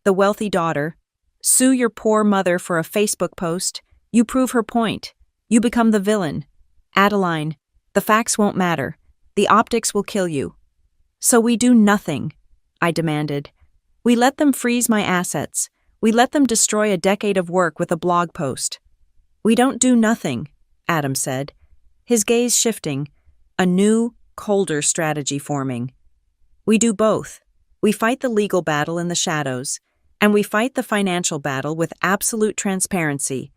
the wealthy daughter, sue your poor mother for a Facebook post, you prove her point. You become the villain. Adeline, the facts won't matter. The optics will kill you." "So we do nothing," I demanded. "We let them freeze my assets. We let them destroy a decade of work with a blog post." "We don't do nothing," Adam said, his gaze shifting, a new, colder strategy forming. "We do both. We fight the legal battle in the shadows, and we fight the financial battle with absolute transparency."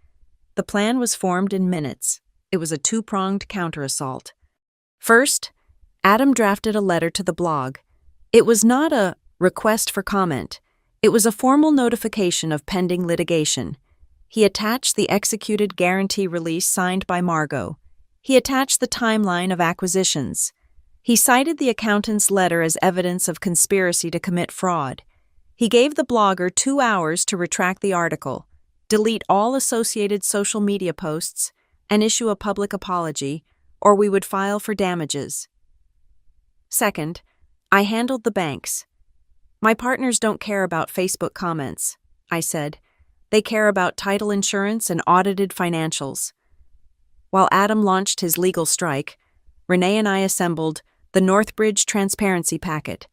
The plan was formed in minutes. It was a two-pronged counterassault. First, Adam drafted a letter to the blog. It was not a request for comment. It was a formal notification of pending litigation. He attached the executed guarantee release signed by Margot. He attached the timeline of acquisitions. He cited the accountant's letter as evidence of conspiracy to commit fraud. He gave the blogger 2 hours to retract the article, delete all associated social media posts, and issue a public apology, or we would file for damages. Second, I handled the banks. "My partners don't care about Facebook comments," I said. "They care about title insurance and audited financials." While Adam launched his legal strike, Renee and I assembled the Northbridge Transparency Packet.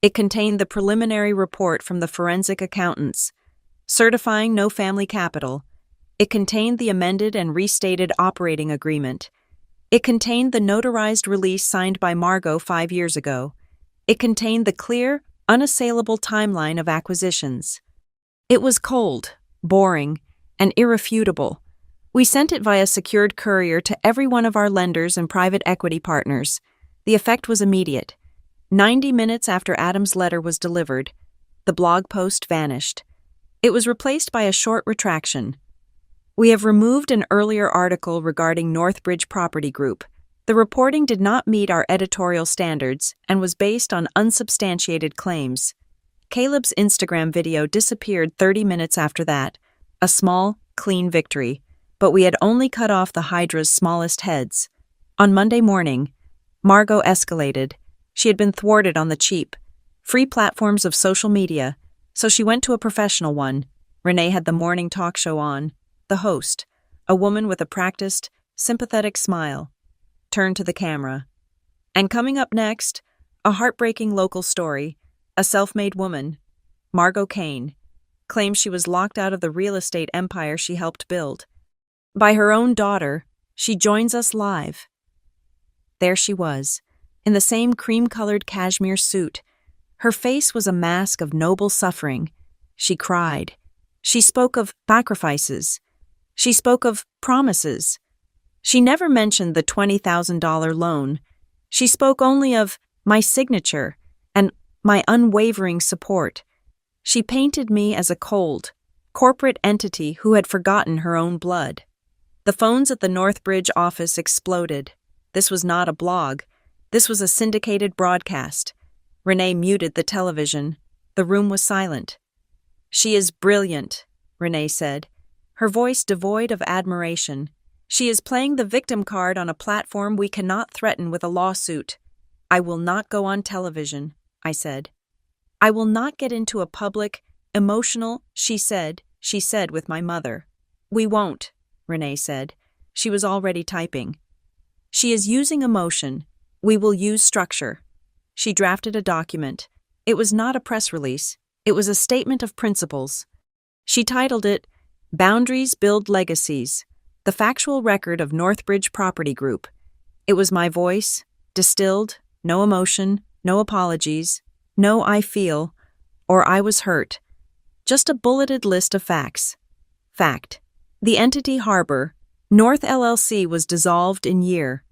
It contained the preliminary report from the forensic accountants, certifying no family capital. It contained the amended and restated operating agreement. It contained the notarized release signed by Margot 5 years ago. It contained the clear, unassailable timeline of acquisitions. It was cold, boring, and irrefutable. We sent it via secured courier to every one of our lenders and private equity partners. The effect was immediate. 90 minutes after Adam's letter was delivered, the blog post vanished. It was replaced by a short retraction. "We have removed an earlier article regarding Northbridge Property Group. The reporting did not meet our editorial standards and was based on unsubstantiated claims." Caleb's Instagram video disappeared 30 minutes after that, a small, clean victory, but we had only cut off the Hydra's smallest heads. On Monday morning, Margot escalated. She had been thwarted on the cheap, free platforms of social media, so she went to a professional one. Renee had the morning talk show on. The host, a woman with a practiced, sympathetic smile, turned to the camera. And coming up next, a heartbreaking local story. A self-made woman, Margot Kane, claims she was locked out of the real estate empire she helped build. By her own daughter, she joins us live. There she was, in the same cream-colored cashmere suit. Her face was a mask of noble suffering. She cried. She spoke of sacrifices. She spoke of promises. She never mentioned the $20,000 loan. She spoke only of my signature and my unwavering support. She painted me as a cold, corporate entity who had forgotten her own blood. The phones at the Northbridge office exploded. This was not a blog. This was a syndicated broadcast. Renee muted the television. The room was silent. "She is brilliant," Renee said, her voice devoid of admiration. "She is playing the victim card on a platform we cannot threaten with a lawsuit." "I will not go on television," I said. "I will not get into a public, emotional, she said with my mother." "We won't," Renee said. She was already typing. "She is using emotion. We will use structure." She drafted a document. It was not a press release. It was a statement of principles. She titled it, "Boundaries Build Legacies, the Factual Record of Northbridge Property Group." It was my voice, distilled, no emotion, no apologies, no "I feel," or "I was hurt." Just a bulleted list of facts. Fact: the entity Harbor, North LLC, was dissolved in year.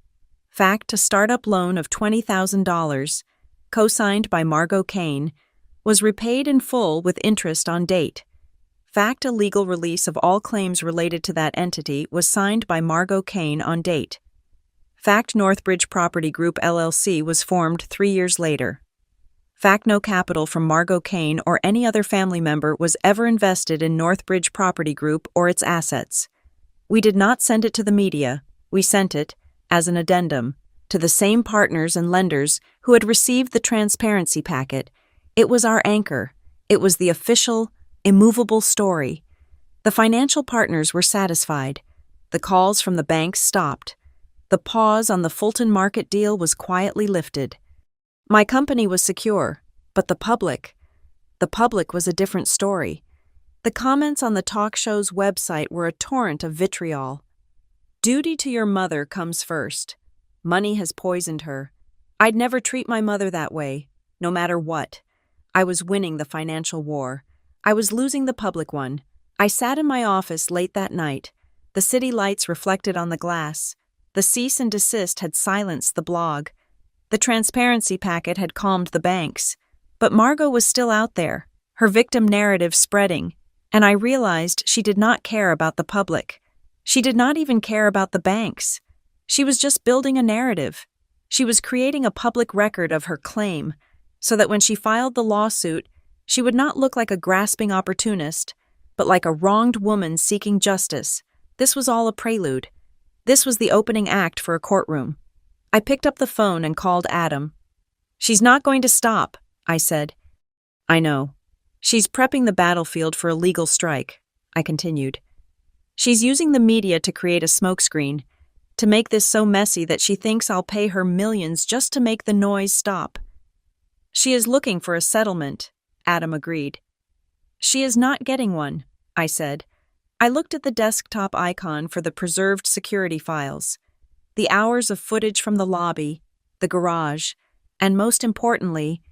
Fact: a startup loan of $20,000, co-signed by Margot Kane, was repaid in full with interest on date. Fact: a legal release of all claims related to that entity was signed by Margot Kane on date. Fact Northbridge Property Group LLC was formed 3 years later. Fact no capital from Margot Kane or any other family member was ever invested in Northbridge Property Group or its assets. We did not send it to the media, we sent it, as an addendum, to the same partners and lenders who had received the transparency packet. It was our anchor. It was the official, immovable story. The financial partners were satisfied. The calls from the banks stopped. The pause on the Fulton Market deal was quietly lifted. My company was secure, but the public was a different story. The comments on the talk show's website were a torrent of vitriol. Duty to your mother comes first. Money has poisoned her. I'd never treat my mother that way, no matter what. I was winning the financial war. I was losing the public one. I sat in my office late that night. The city lights reflected on the glass. The cease and desist had silenced the blog. The transparency packet had calmed the banks. But Margot was still out there, her victim narrative spreading, and I realized she did not care about the public. She did not even care about the banks. She was just building a narrative. She was creating a public record of her claim, so that when she filed the lawsuit, she would not look like a grasping opportunist, but like a wronged woman seeking justice. This was all a prelude. This was the opening act for a courtroom. I picked up the phone and called Adam. "She's not going to stop," I said. "I know. She's prepping the battlefield for a legal strike," I continued. "She's using the media to create a smokescreen, to make this so messy that she thinks I'll pay her millions just to make the noise stop." "She is looking for a settlement," Adam agreed. "She is not getting one," I said. I looked at the desktop icon for the preserved security files, the hours of footage from the lobby, the garage, and most importantly,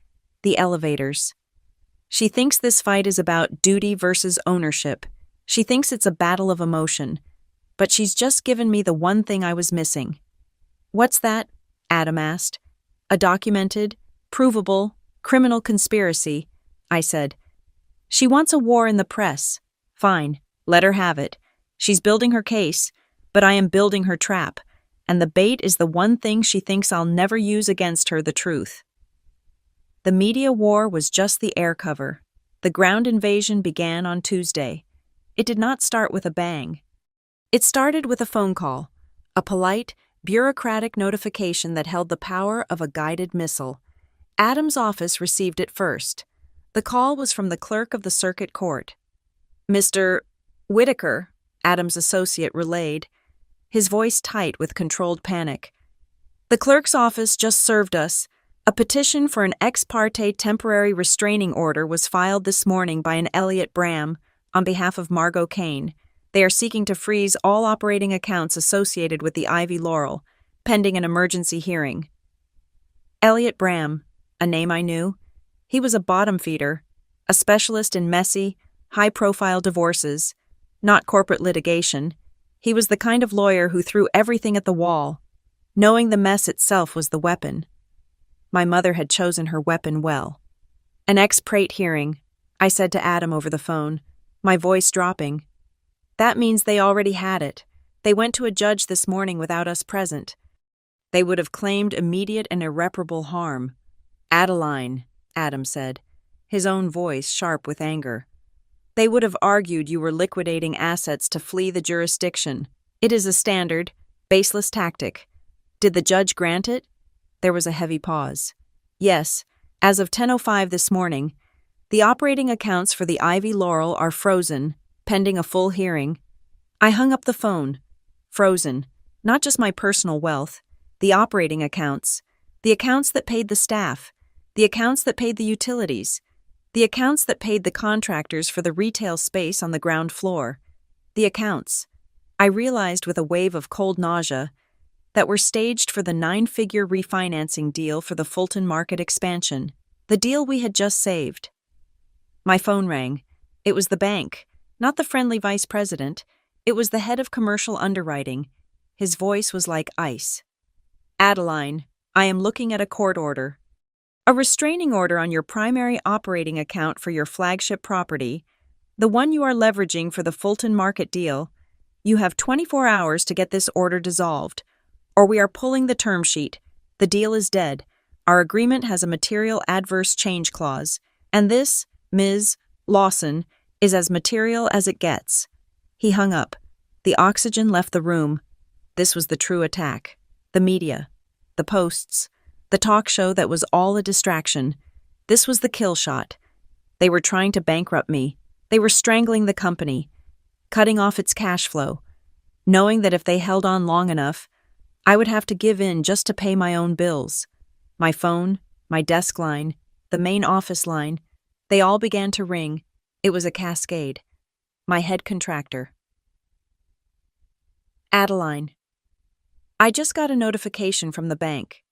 the elevators. She thinks this fight is about duty versus ownership. She thinks it's a battle of emotion. But she's just given me the one thing I was missing. "What's that?" Adam asked. "A documented, provable, criminal conspiracy," I said. "She wants a war in the press. Fine. Let her have it. She's building her case, but I am building her trap, and the bait is the one thing she thinks I'll never use against her, the truth." The media war was just the air cover. The ground invasion began on Tuesday. It did not start with a bang. It started with a phone call, a polite, bureaucratic notification that held the power of a guided missile. Adam's office received it first. The call was from the clerk of the circuit court. "Mr. Whitaker," Adam's associate relayed, his voice tight with controlled panic. "The clerk's office just served us. A petition for an ex parte temporary restraining order was filed this morning by an Elliot Bram on behalf of Margot Kane. They are seeking to freeze all operating accounts associated with the Ivy Laurel, pending an emergency hearing." Elliot Bram, a name I knew. He was a bottom feeder, a specialist in messy, high-profile divorces, not corporate litigation. He was the kind of lawyer who threw everything at the wall, knowing the mess itself was the weapon. My mother had chosen her weapon well. "An ex parte hearing," I said to Adam over the phone, my voice dropping. "That means they already had it. They went to a judge this morning without us present. They would have claimed immediate and irreparable harm." "Adeline," Adam said, his own voice sharp with anger. "They would have argued you were liquidating assets to flee the jurisdiction. It is a standard, baseless tactic. Did the judge grant it?" There was a heavy pause. "Yes, as of 10:05 this morning. The operating accounts for the Ivy Laurel are frozen, pending a full hearing." I hung up the phone. Frozen. Not just my personal wealth. The operating accounts. The accounts that paid the staff. The accounts that paid the utilities. The accounts that paid the contractors for the retail space on the ground floor. The accounts, I realized with a wave of cold nausea, that were staged for the 9-figure refinancing deal for the Fulton Market expansion, the deal we had just saved. My phone rang. It was the bank, not the friendly vice president. It was the head of commercial underwriting. His voice was like ice. "Adeline, I am looking at a court order. A restraining order on your primary operating account for your flagship property, the one you are leveraging for the Fulton Market deal. You have 24 hours to get this order dissolved, or we are pulling the term sheet. The deal is dead. Our agreement has a material adverse change clause, and this, Ms. Lawson, is as material as it gets." He hung up. The oxygen left the room. This was the true attack. The media. The posts. The talk show that was all a distraction. This was the kill shot. They were trying to bankrupt me. They were strangling the company, cutting off its cash flow, knowing that if they held on long enough, I would have to give in just to pay my own bills. My phone, my desk line, the main office line, they all began to ring. It was a cascade. My head contractor. Adeline. I just got a notification from the bank.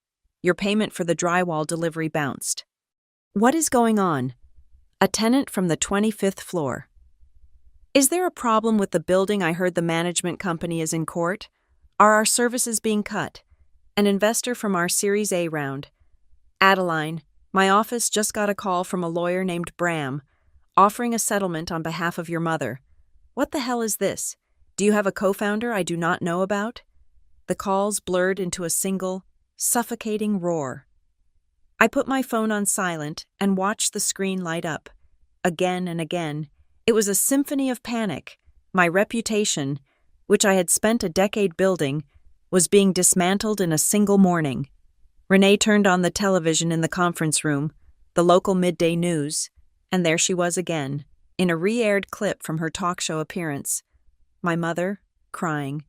Your payment for the drywall delivery bounced. What is going on? A tenant from the 25th floor. Is there a problem with the building? I heard the management company is in court. Are our services being cut? An investor from our Series A round. Adeline, my office just got a call from a lawyer named Bram, offering a settlement on behalf of your mother. What the hell is this? Do you have a co-founder I do not know about? The calls blurred into a single, suffocating roar. I put my phone on silent and watched the screen light up. Again and again, it was a symphony of panic. My reputation, which I had spent a decade building, was being dismantled in a single morning. Renee turned on the television in the conference room, the local midday news, and there she was again, in a re-aired clip from her talk show appearance. My mother, crying.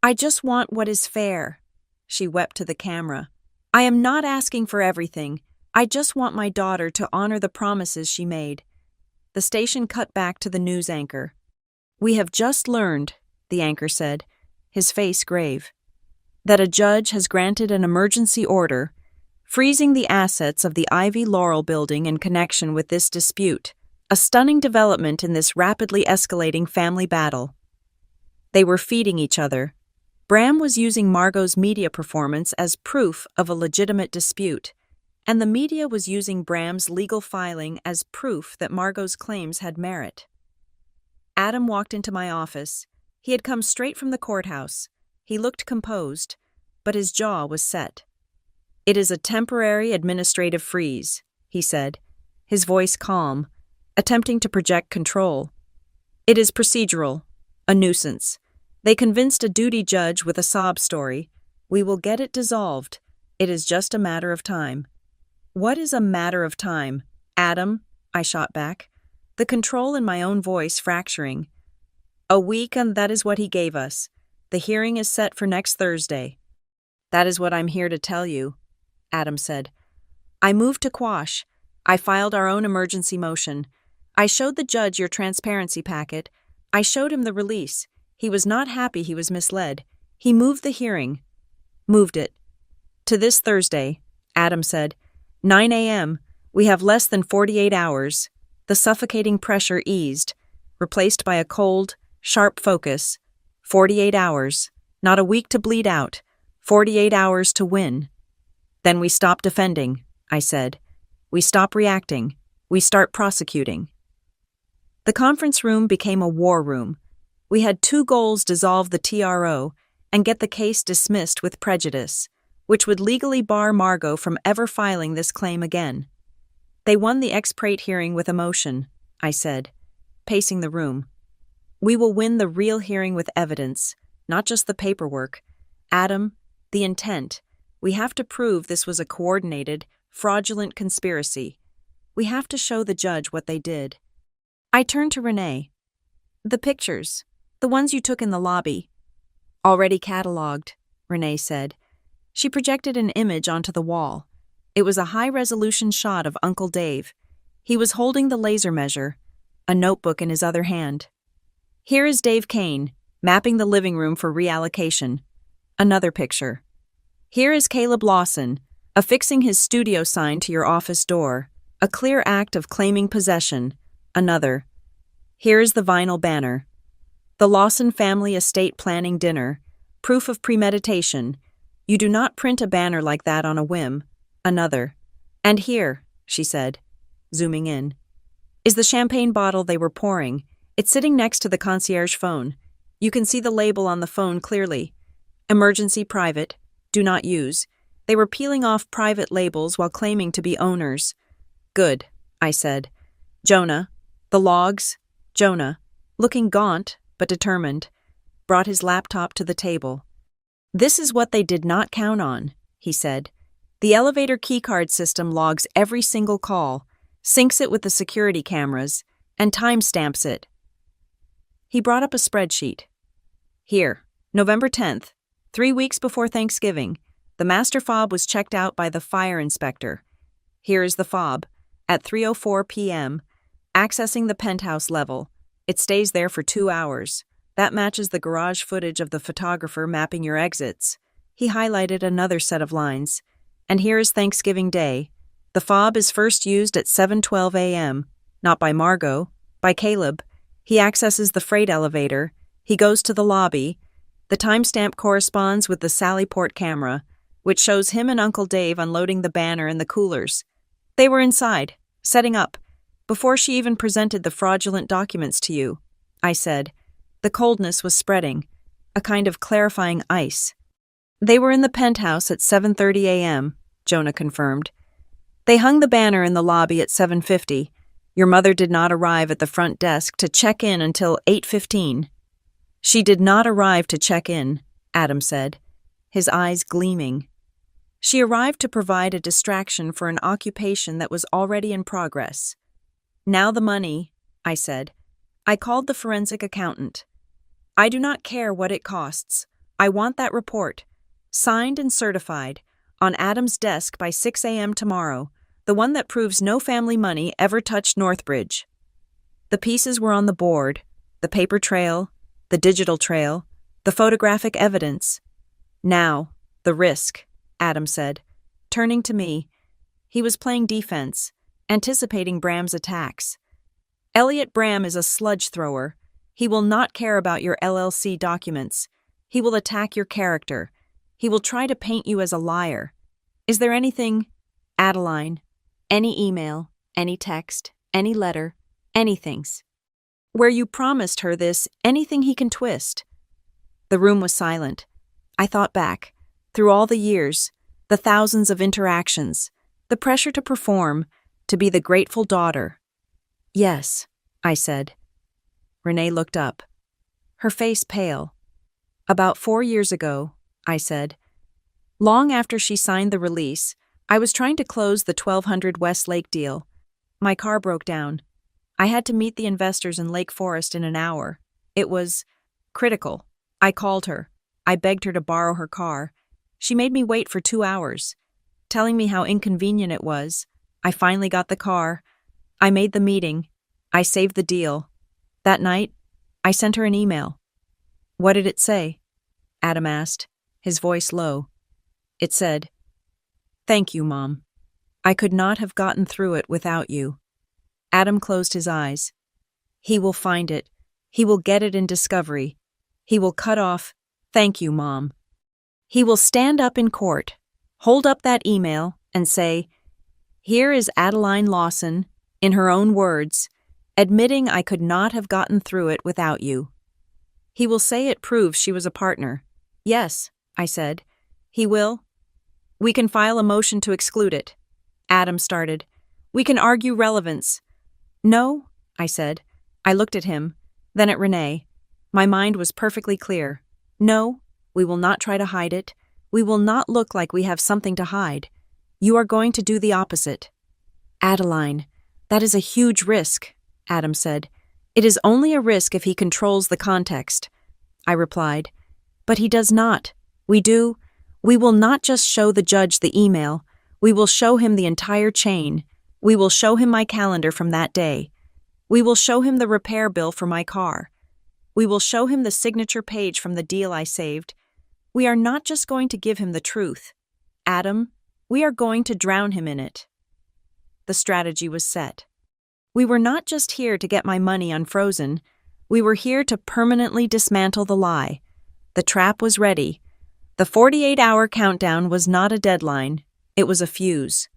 "I just want what is fair," she wept to the camera. "I am not asking for everything. I just want my daughter to honor the promises she made." The station cut back to the news anchor. "We have just learned," the anchor said, his face grave, "that a judge has granted an emergency order freezing the assets of the Ivy Laurel building in connection with this dispute, a stunning development in this rapidly escalating family battle." They were feeding each other. Bram was using Margot's media performance as proof of a legitimate dispute, and the media was using Bram's legal filing as proof that Margot's claims had merit. Adam walked into my office. He had come straight from the courthouse. He looked composed, but his jaw was set. "It is a temporary administrative freeze," he said, his voice calm, attempting to project control. "It is procedural, a nuisance. They convinced a duty judge with a sob story. We will get it dissolved. It is just a matter of time." "What is a matter of time, Adam?" I shot back, the control in my own voice fracturing. "A week, and that is what he gave us. The hearing is set for next Thursday." "That is what I'm here to tell you," Adam said. "I moved to quash. I filed our own emergency motion. I showed the judge your transparency packet. I showed him the release. He was not happy. He was misled. He moved the hearing. Moved it. To this Thursday," Adam said. 9 a.m. We have less than 48 hours. The suffocating pressure eased, replaced by a cold, sharp focus. 48 hours. Not a week to bleed out. 48 hours to win. "Then we stop defending," I said. "We stop reacting. We start prosecuting." The conference room became a war room. We had two goals: dissolve the TRO and get the case dismissed with prejudice, which would legally bar Margot from ever filing this claim again. "They won the ex parte hearing with emotion," I said, pacing the room. "We will win the real hearing with evidence, not just the paperwork. Adam, the intent. We have to prove this was a coordinated, fraudulent conspiracy. We have to show the judge what they did." I turned to Renee. "The pictures, the ones you took in the lobby." "Already catalogued," Renee said. She projected an image onto the wall. It was a high-resolution shot of Uncle Dave. He was holding the laser measure, a notebook in his other hand. "Here is Dave Kane, mapping the living room for reallocation." Another picture. "Here is Caleb Lawson, affixing his studio sign to your office door, a clear act of claiming possession." Another. "Here is the vinyl banner. The Lawson family estate planning dinner, proof of premeditation. You do not print a banner like that on a whim." Another. "And here," she said, zooming in, "is the champagne bottle they were pouring. It's sitting next to the concierge phone. You can see the label on the phone clearly. Emergency private. Do not use. They were peeling off private labels while claiming to be owners. Good, I said. Jonah. The logs. Jonah, looking gaunt but determined, brought his laptop to the table. This is what they did not count on, he said. The elevator keycard system logs every single call, syncs it with the security cameras, and timestamps it. He brought up a spreadsheet. Here, November 10th, 3 weeks before Thanksgiving, the master fob was checked out by the fire inspector. Here is the fob, at 3:04 p.m., accessing the penthouse level. It stays there for 2 hours. That matches the garage footage of the photographer mapping your exits. He highlighted another set of lines. And here is Thanksgiving Day. The fob is first used at 7:12 a.m., not by Margot, by Caleb. He accesses the freight elevator. He goes to the lobby. The timestamp corresponds with the Sallyport camera, which shows him and Uncle Dave unloading the banner and the coolers. They were inside, setting up, before she even presented the fraudulent documents to you, I said. The coldness was spreading, a kind of clarifying ice. They were in the penthouse at 7:30 a.m., Jonah confirmed. They hung the banner in the lobby at 7:50. Your mother did not arrive at the front desk to check in until 8:15. She did not arrive to check in, Adam said, his eyes gleaming. She arrived to provide a distraction for an occupation that was already in progress. Now the money, I said. I called the forensic accountant. I do not care what it costs. I want that report, signed and certified, on Adam's desk by 6 a.m. tomorrow, the one that proves no family money ever touched Northbridge. The pieces were on the board, the paper trail, the digital trail, the photographic evidence. Now, the risk, Adam said, turning to me. He was playing defense, anticipating Bram's attacks. Elliot Bram is a sludge thrower. He will not care about your LLC documents. He will attack your character. He will try to paint you as a liar. Is there anything, Adeline, any email, any text, any letter, anythings, where you promised her this, anything he can twist? The room was silent. I thought back, through all the years, the thousands of interactions, the pressure to perform, to be the grateful daughter. Yes, I said. Renee looked up, her face pale. About 4 years ago, I said. Long after she signed the release, I was trying to close the 1200 West Lake deal. My car broke down. I had to meet the investors in Lake Forest in an hour. It was critical. I called her. I begged her to borrow her car. She made me wait for 2 hours, telling me how inconvenient it was. I finally got the car. I made the meeting. I saved the deal. That night, I sent her an email. What did it say? Adam asked, his voice low. It said, Thank you, Mom. I could not have gotten through it without you. Adam closed his eyes. He will find it. He will get it in discovery. He will cut off, Thank you, Mom. He will stand up in court, hold up that email, and say, Here is Adeline Lawson, in her own words, admitting I could not have gotten through it without you. He will say it proves she was a partner. Yes, I said. He will. We can file a motion to exclude it. Adam started. We can argue relevance. No, I said. I looked at him, then at Renee. My mind was perfectly clear. No, we will not try to hide it. We will not look like we have something to hide. You are going to do the opposite. Adeline, that is a huge risk, Adam said. It is only a risk if he controls the context. I replied. But he does not. We do. We will not just show the judge the email. We will show him the entire chain. We will show him my calendar from that day. We will show him the repair bill for my car. We will show him the signature page from the deal I saved. We are not just going to give him the truth. Adam, we are going to drown him in it. The strategy was set. We were not just here to get my money unfrozen. We were here to permanently dismantle the lie. The trap was ready. The 48-hour countdown was not a deadline. It was a fuse.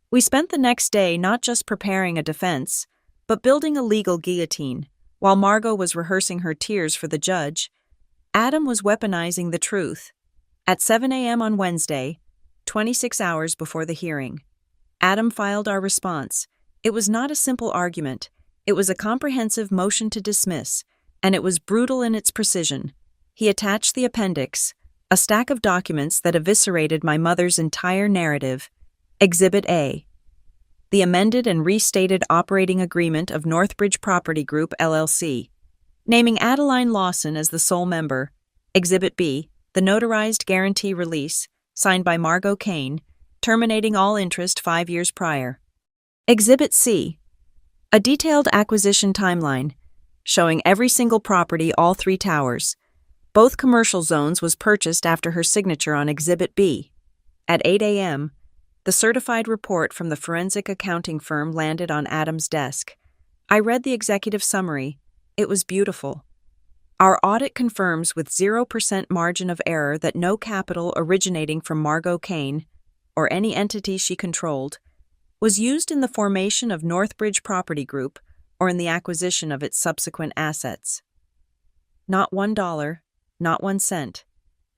We spent the next day not just preparing a defense, but building a legal guillotine. While Margot was rehearsing her tears for the judge, Adam was weaponizing the truth. At 7 a.m. on Wednesday, 26 hours before the hearing, Adam filed our response. It was not a simple argument. It was a comprehensive motion to dismiss, and it was brutal in its precision. He attached the appendix, a stack of documents that eviscerated my mother's entire narrative. Exhibit A. The amended and restated operating agreement of Northbridge Property Group, LLC, naming Adeline Lawson as the sole member. Exhibit B. The notarized guarantee release, signed by Margot Kane, terminating all interest 5 years prior. Exhibit C. A detailed acquisition timeline, showing every single property, all 3 towers. Both commercial zones was purchased after her signature on Exhibit B. At 8 a.m., the certified report from the forensic accounting firm landed on Adam's desk. I read the executive summary. It was beautiful. Our audit confirms with 0% margin of error that no capital originating from Margot Kane, or any entity she controlled, was used in the formation of Northbridge Property Group or in the acquisition of its subsequent assets. Not $1, not 1 cent.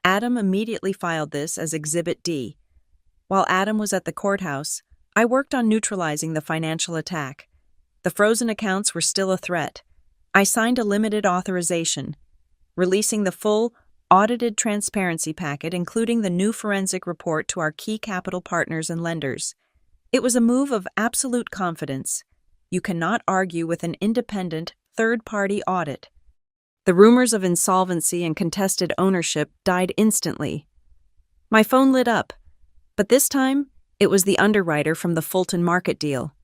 Adam immediately filed this as Exhibit D. While Adam was at the courthouse, I worked on neutralizing the financial attack. The frozen accounts were still a threat. I signed a limited authorization, releasing the full, audited transparency packet, including the new forensic report to our key capital partners and lenders. It was a move of absolute confidence. You cannot argue with an independent, third-party audit. The rumors of insolvency and contested ownership died instantly. My phone lit up, but this time it was the underwriter from the Fulton Market deal.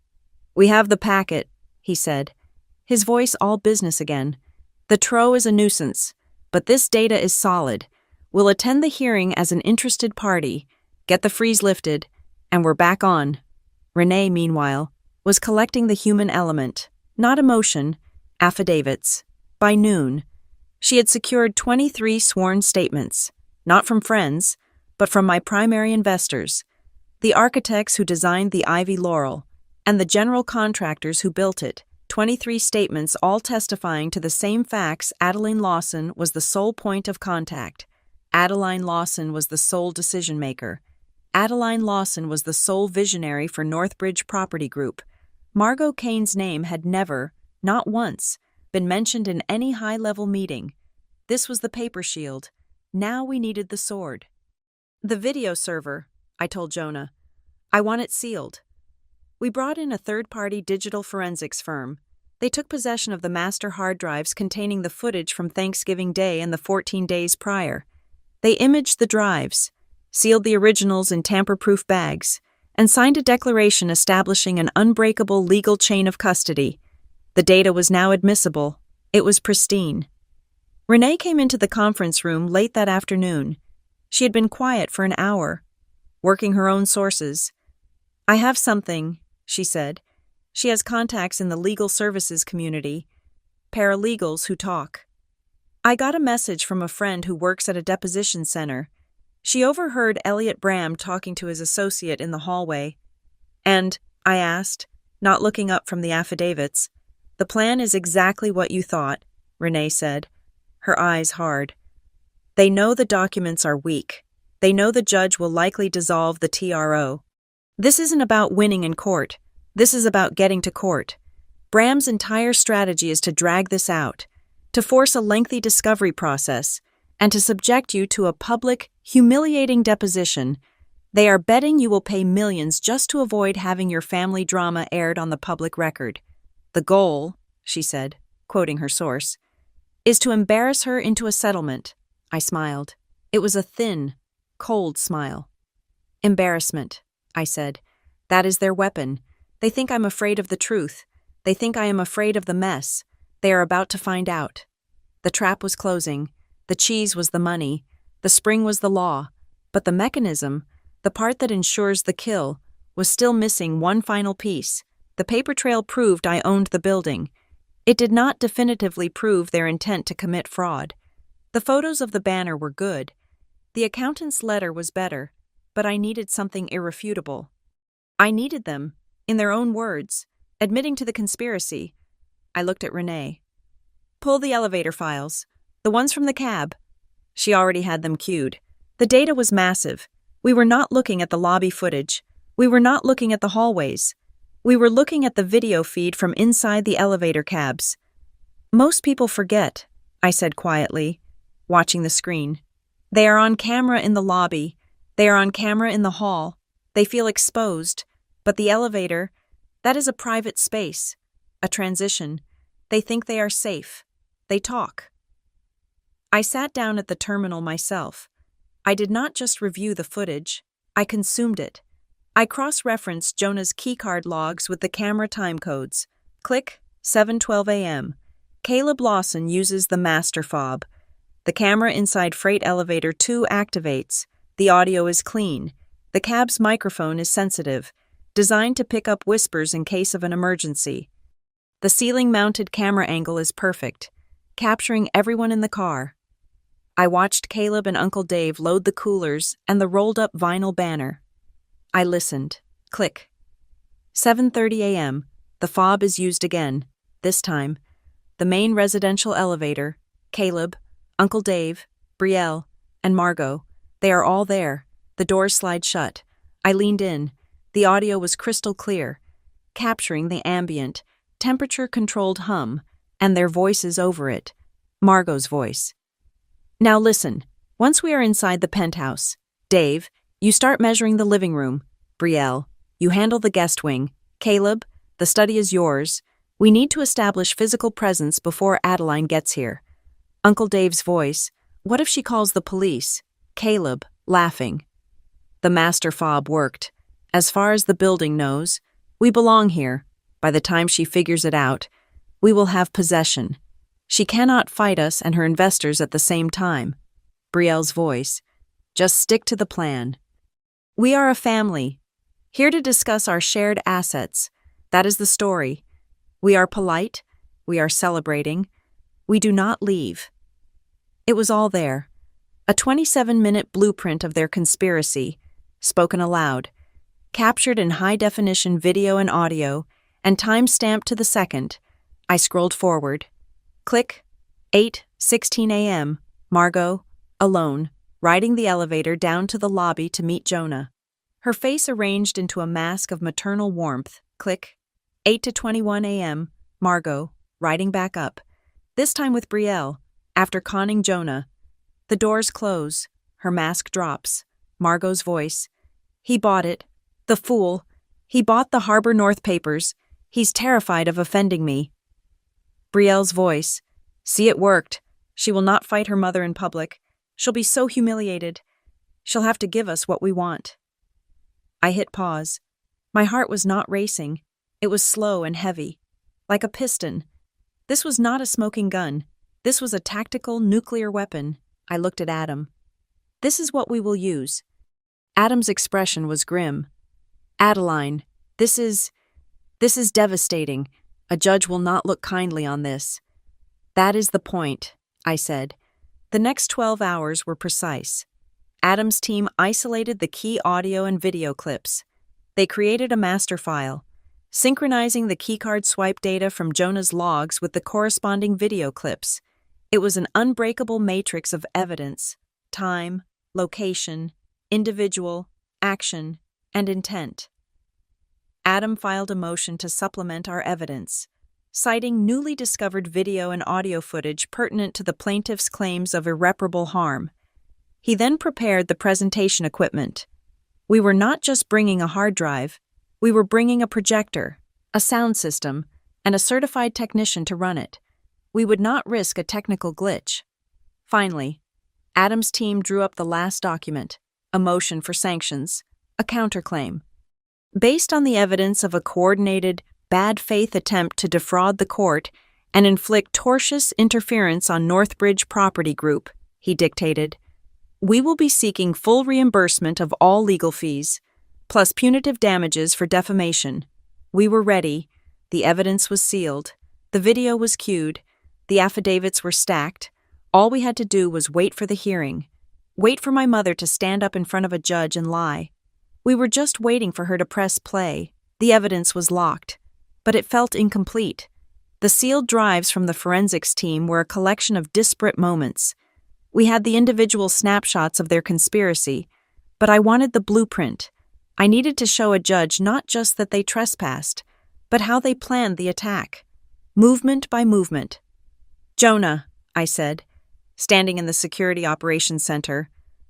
"We have the packet," he said, his voice all business again. "The TRO is a nuisance, but this data is solid. We'll attend the hearing as an interested party, get the freeze lifted, and we're back on." Renee, meanwhile, was collecting the human element, not emotion, affidavits. By noon, she had secured 23 sworn statements, not from friends, but from my primary investors, the architects who designed the Ivy Laurel, and the general contractors who built it. 23 statements, all testifying to the same facts. Adeline Lawson was the sole point of contact. Adeline Lawson was the sole decision-maker. Adeline Lawson was the sole visionary for Northbridge Property Group. Margot Kane's name had never, not once, been mentioned in any high-level meeting. This was the paper shield. Now we needed the sword. "The video server," I told Jonah. "I want it sealed." We brought in a third-party digital forensics firm. They took possession of the master hard drives containing the footage from Thanksgiving Day and the 14 days prior. They imaged the drives, sealed the originals in tamper-proof bags, and signed a declaration establishing an unbreakable legal chain of custody. The data was now admissible. It was pristine. Renee came into the conference room late that afternoon. She had been quiet for an hour, working her own sources. "I have something," she said. "She has contacts in the legal services community, paralegals who talk. I got a message from a friend who works at a deposition center. She overheard Elliot Bram talking to his associate in the hallway. And," I asked, not looking up from the affidavits. "The plan is exactly what you thought," Renee said, her eyes hard. "They know the documents are weak. They know the judge will likely dissolve the TRO. This isn't about winning in court. This is about getting to court. Bram's entire strategy is to drag this out, to force a lengthy discovery process, and to subject you to a public, humiliating deposition. They are betting you will pay millions just to avoid having your family drama aired on the public record. The goal," she said, quoting her source, "is to embarrass her into a settlement." I smiled. It was a thin, cold smile. "Embarrassment," I said. "That is their weapon. They think I'm afraid of the truth. They think I am afraid of the mess. They are about to find out." The trap was closing. The cheese was the money. The spring was the law. But the mechanism, the part that ensures the kill, was still missing one final piece. The paper trail proved I owned the building. It did not definitively prove their intent to commit fraud. The photos of the banner were good. The accountant's letter was better, but I needed something irrefutable. I needed them, in their own words, admitting to the conspiracy. I looked at Renee. "Pull the elevator files, the ones from the cab," She already had them queued. The data was massive. We were not looking at the lobby footage. We were not looking at the hallways. We were looking at the video feed from inside the elevator cabs. Most people forget, I said quietly, watching the screen. They are on camera in the lobby. They are on camera in the hall. They feel exposed. But the elevator, that is a private space, a transition. They think they are safe. They talk. I sat down at the terminal myself. I did not just review the footage. I consumed it. I cross-referenced Jonah's keycard logs with the camera timecodes. Click, 7:12 a.m. Caleb Lawson uses the master fob. The camera inside freight elevator 2 activates. The audio is clean. The cab's microphone is sensitive, designed to pick up whispers in case of an emergency. The ceiling-mounted camera angle is perfect, capturing everyone in the car. I watched Caleb and Uncle Dave load the coolers and the rolled-up vinyl banner. I listened. Click. 7:30 a.m. The fob is used again. This time, the main residential elevator, Caleb, Uncle Dave, Brielle, and Margot, they are all there. The doors slide shut. I leaned in. The audio was crystal clear, capturing the ambient, temperature-controlled hum, and their voices over it. Margot's voice. Now listen. Once we are inside the penthouse, Dave, you start measuring the living room. Brielle, you handle the guest wing. Caleb, the study is yours. We need to establish physical presence before Adeline gets here. Uncle Dave's voice. What if she calls the police? Caleb, laughing. The master fob worked. As far as the building knows, we belong here. By the time she figures it out, we will have possession. She cannot fight us and her investors at the same time. Brielle's voice. Just stick to the plan. We are a family, here to discuss our shared assets. That is the story. We are polite. We are celebrating. We do not leave. It was all there. A 27-minute blueprint of their conspiracy, spoken aloud, captured in high-definition video and audio, and time-stamped to the second. I scrolled forward. Click. 8:16 a.m. Margot, alone, riding the elevator down to the lobby to meet Jonah. Her face arranged into a mask of maternal warmth. Click. 8:21 a.m. Margot, riding back up. This time with Brielle, after conning Jonah. The doors close. Her mask drops. Margot's voice. He bought it. The fool. He bought the Harbor North papers. He's terrified of offending me. Brielle's voice. See, it worked. She will not fight her mother in public. She'll be so humiliated. She'll have to give us what we want. I hit pause. My heart was not racing. It was slow and heavy, like a piston. This was not a smoking gun. This was a tactical nuclear weapon. I looked at Adam. This is what we will use. Adam's expression was grim. Adeline, this is devastating. A judge will not look kindly on this. That is the point, I said. The next 12 hours were precise. Adam's team isolated the key audio and video clips. They created a master file, synchronizing the keycard swipe data from Jonah's logs with the corresponding video clips. It was an unbreakable matrix of evidence, time, location, individual, action, and intent. Adam filed a motion to supplement our evidence, citing newly discovered video and audio footage pertinent to the plaintiff's claims of irreparable harm. He then prepared the presentation equipment. We were not just bringing a hard drive, we were bringing a projector, a sound system, and a certified technician to run it. We would not risk a technical glitch. Finally, Adam's team drew up the last document, a motion for sanctions, a counterclaim. Based on the evidence of a coordinated, bad faith attempt to defraud the court and inflict tortious interference on Northbridge Property Group, he dictated, we will be seeking full reimbursement of all legal fees, plus punitive damages for defamation. We were ready. The evidence was sealed. The video was queued. The affidavits were stacked. All we had to do was wait for the hearing. Wait for my mother to stand up in front of a judge and lie. We were just waiting for her to press play. The evidence was locked, but it felt incomplete. The sealed drives from the forensics team were a collection of disparate moments. We had the individual snapshots of their conspiracy, but I wanted the blueprint. I needed to show a judge not just that they trespassed, but how they planned the attack, movement by movement. "Jonah," I said, standing in the Security Operations Center,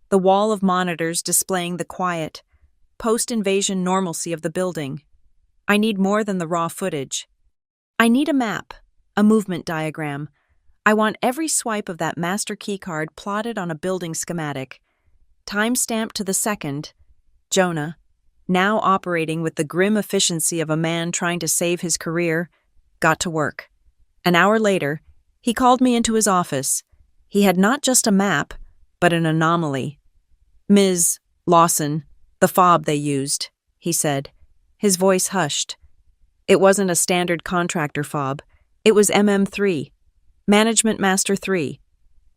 the wall of monitors displaying the quiet, post-invasion normalcy of the building. "I need more than the raw footage. I need a map, a movement diagram. I want every swipe of that master keycard plotted on a building schematic, time-stamped to the second." Jonah, now operating with the grim efficiency of a man trying to save his career, got to work. An hour later, he called me into his office. He had not just a map, but an anomaly. "Ms. Lawson, the fob they used," he said, his voice hushed. It wasn't a standard contractor fob. It was MM3, Management Master 3.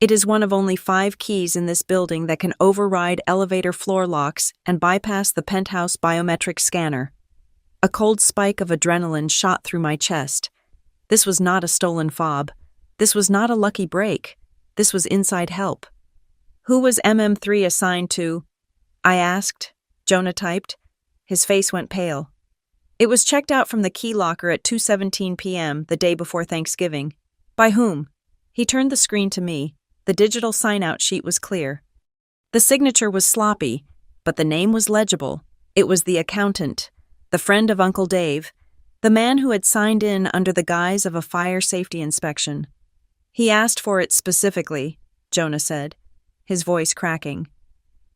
It is one of only 5 keys in this building that can override elevator floor locks and bypass the Penthouse biometric scanner. A cold spike of adrenaline shot through my chest. This was not a stolen fob. This was not a lucky break. This was inside help. "Who was MM3 assigned to?" I asked. Jonah typed. His face went pale. "It was checked out from the key locker at 2:17 p.m. the day before Thanksgiving." "By whom?" He turned the screen to me. The digital sign-out sheet was clear. The signature was sloppy, but the name was legible. It was the accountant, the friend of Uncle Dave, the man who had signed in under the guise of a fire safety inspection. "He asked for it specifically," Jonah said, his voice cracking.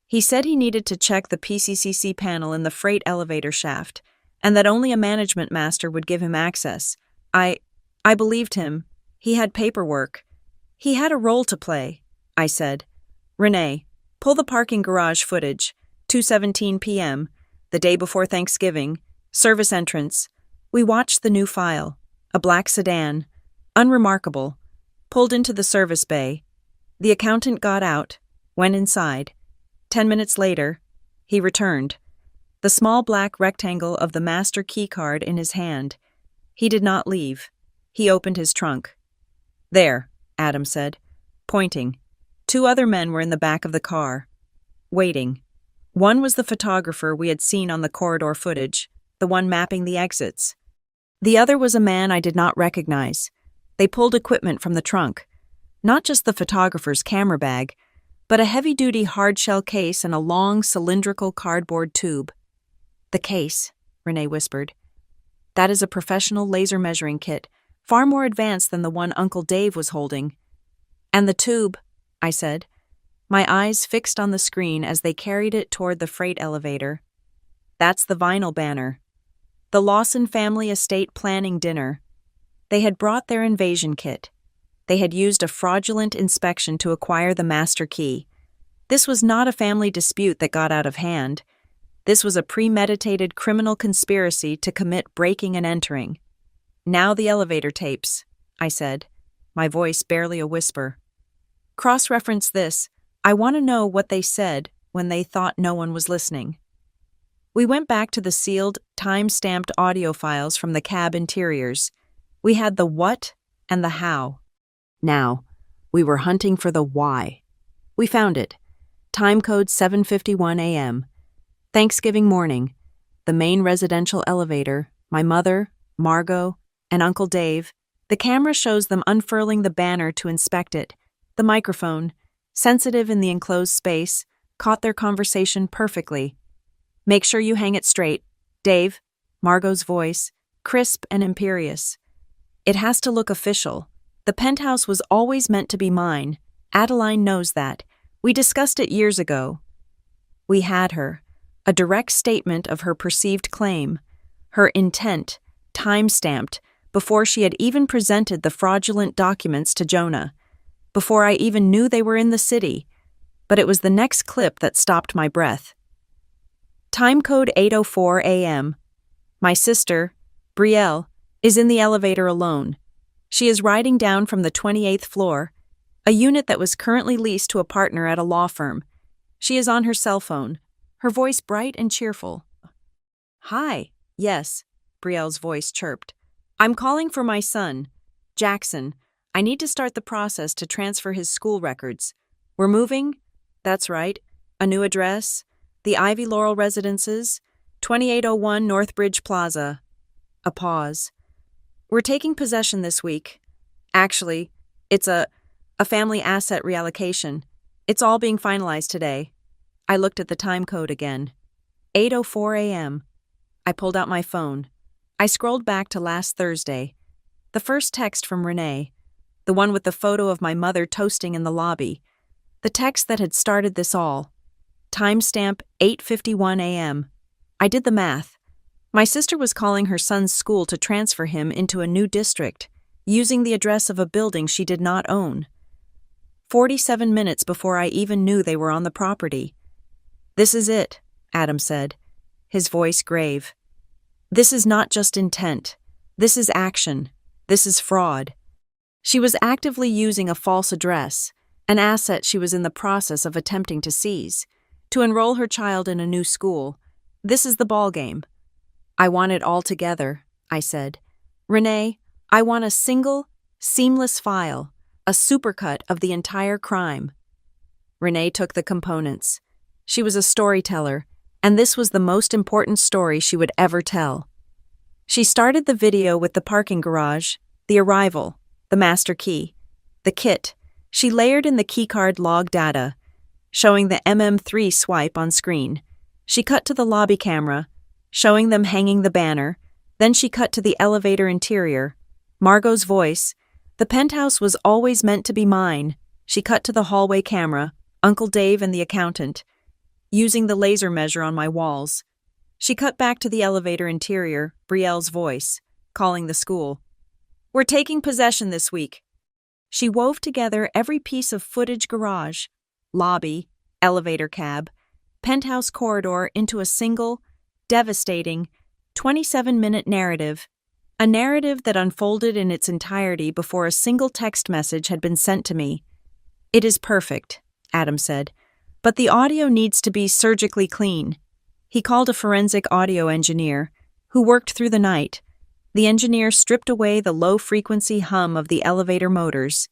"He said he needed to check the PCCC panel in the freight elevator shaft, and that only a management master would give him access. I believed him. He had paperwork. He had a role to play," I said. "Renee, pull the parking garage footage, 2:17 p.m., the day before Thanksgiving, service entrance." We watched the new file, a black sedan, unremarkable, pulled into the service bay. The accountant got out, went inside. 10 minutes later, he returned, the small black rectangle of the master keycard in his hand. He did not leave. He opened his trunk. "There," Adam said, pointing. 2 other men were in the back of the car, waiting. One was the photographer we had seen on the corridor footage, the one mapping the exits. The other was a man I did not recognize. They pulled equipment from the trunk, not just the photographer's camera bag, but a heavy-duty hard-shell case and a long cylindrical cardboard tube. "The case," Renee whispered. "That is a professional laser measuring kit, far more advanced than the one Uncle Dave was holding." "And the tube," I said, my eyes fixed on the screen as they carried it toward the freight elevator. "That's the vinyl banner. The Lawson family estate planning dinner." They had brought their invasion kit. They had used a fraudulent inspection to acquire the master key. This was not a family dispute that got out of hand. This was a premeditated criminal conspiracy to commit breaking and entering. "Now the elevator tapes," I said, my voice barely a whisper. "Cross-reference this. I want to know what they said when they thought no one was listening." We went back to the sealed, time-stamped audio files from the cab interiors. We had the what and the how. Now, we were hunting for the why. We found it. Time code 7:51 a.m. Thanksgiving morning. The main residential elevator, my mother, Margot, and Uncle Dave. The camera shows them unfurling the banner to inspect it. The microphone, sensitive in the enclosed space, caught their conversation perfectly. "Make sure you hang it straight, Dave," Margot's voice, crisp and imperious. "It has to look official. The penthouse was always meant to be mine. Adeline knows that. We discussed it years ago." We had her. A direct statement of her perceived claim. Her intent, time-stamped, before she had even presented the fraudulent documents to Jonah. Before I even knew they were in the city. But it was the next clip that stopped my breath. Time code 8:04 a.m. My sister, Brielle, is in the elevator alone. She is riding down from the 28th floor, a unit that was currently leased to a partner at a law firm. She is on her cell phone, her voice bright and cheerful. "Hi, yes," Brielle's voice chirped. "I'm calling for my son, Jackson. I need to start the process to transfer his school records. We're moving? That's right. A new address? The Ivy Laurel Residences, 2801 Northbridge Plaza. A pause. We're taking possession this week. Actually, it's a family asset reallocation. It's all being finalized today. I looked at the time code again. 8:04 a.m. I pulled out my phone. I scrolled back to last Thursday. The first text from Renee, the one with the photo of my mother toasting in the lobby. The text that had started this all. Timestamp 8:51 a.m. I did the math. My sister was calling her son's school to transfer him into a new district, using the address of a building she did not own. 47 minutes before I even knew they were on the property. This is it, Adam said, his voice grave. This is not just intent. This is action. This is fraud. She was actively using a false address, an asset she was in the process of attempting to seize, to enroll her child in a new school. This is the ballgame. I want it all together, I said. Renee, I want a single, seamless file, a supercut of the entire crime. Renee took the components. She was a storyteller, and this was the most important story she would ever tell. She started the video with the parking garage, the arrival, the master key, the kit. She layered in the keycard log data, showing the MM3 swipe on screen. She cut to the lobby camera, showing them hanging the banner. Then she cut to the elevator interior. Margot's voice. The penthouse was always meant to be mine. She cut to the hallway camera, Uncle Dave and the accountant, using the laser measure on my walls. She cut back to the elevator interior, Brielle's voice, calling the school. We're taking possession this week. She wove together every piece of footage garage, lobby, elevator cab, penthouse corridor into a single, devastating, 27-minute narrative, a narrative that unfolded in its entirety before a single text message had been sent to me. It is perfect, Adam said, but the audio needs to be surgically clean. He called a forensic audio engineer, who worked through the night. The engineer stripped away the low-frequency hum of the elevator motors.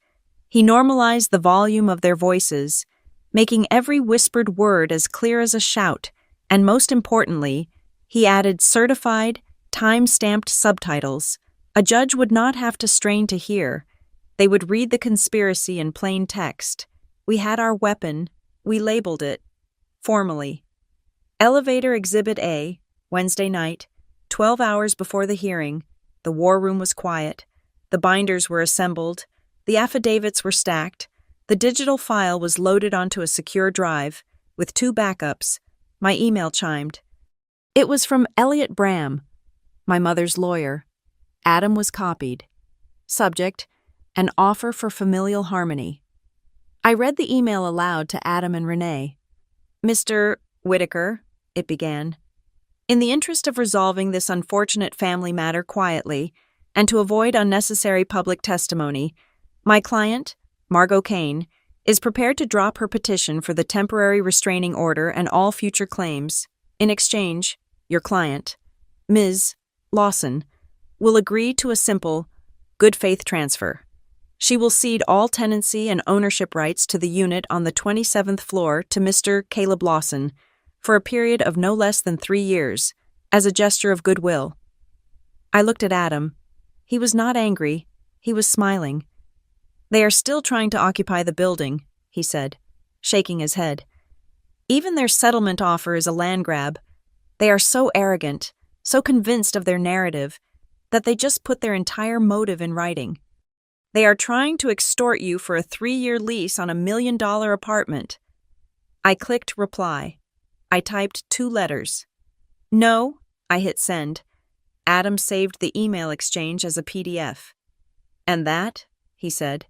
He normalized the volume of their voices, making every whispered word as clear as a shout, and most importantly, he added certified, time-stamped subtitles. A judge would not have to strain to hear. They would read the conspiracy in plain text. We had our weapon. We labeled it. Formally. Elevator Exhibit A, Wednesday night, 12 hours before the hearing. The war room was quiet. The binders were assembled. The affidavits were stacked. The digital file was loaded onto a secure drive, with 2 backups. My email chimed. It was from Elliot Bram, my mother's lawyer. Adam was copied. Subject, an offer for familial harmony. I read the email aloud to Adam and Renee. Mr. Whitaker, it began. In the interest of resolving this unfortunate family matter quietly, and to avoid unnecessary public testimony, my client, Margot Kane, is prepared to drop her petition for the temporary restraining order and all future claims. In exchange, your client, Ms. Lawson, will agree to a simple, good faith transfer. She will cede all tenancy and ownership rights to the unit on the 27th floor to Mr. Caleb Lawson for a period of no less than 3 years, as a gesture of goodwill. I looked at Adam. He was not angry. He was smiling. They are still trying to occupy the building, he said, shaking his head. Even their settlement offer is a land grab. They are so arrogant, so convinced of their narrative, that they just put their entire motive in writing. They are trying to extort you for a 3-year lease on a $1 million apartment. I clicked reply. I typed 2 letters. No, I hit send. Adam saved the email exchange as a PDF. And that, he said,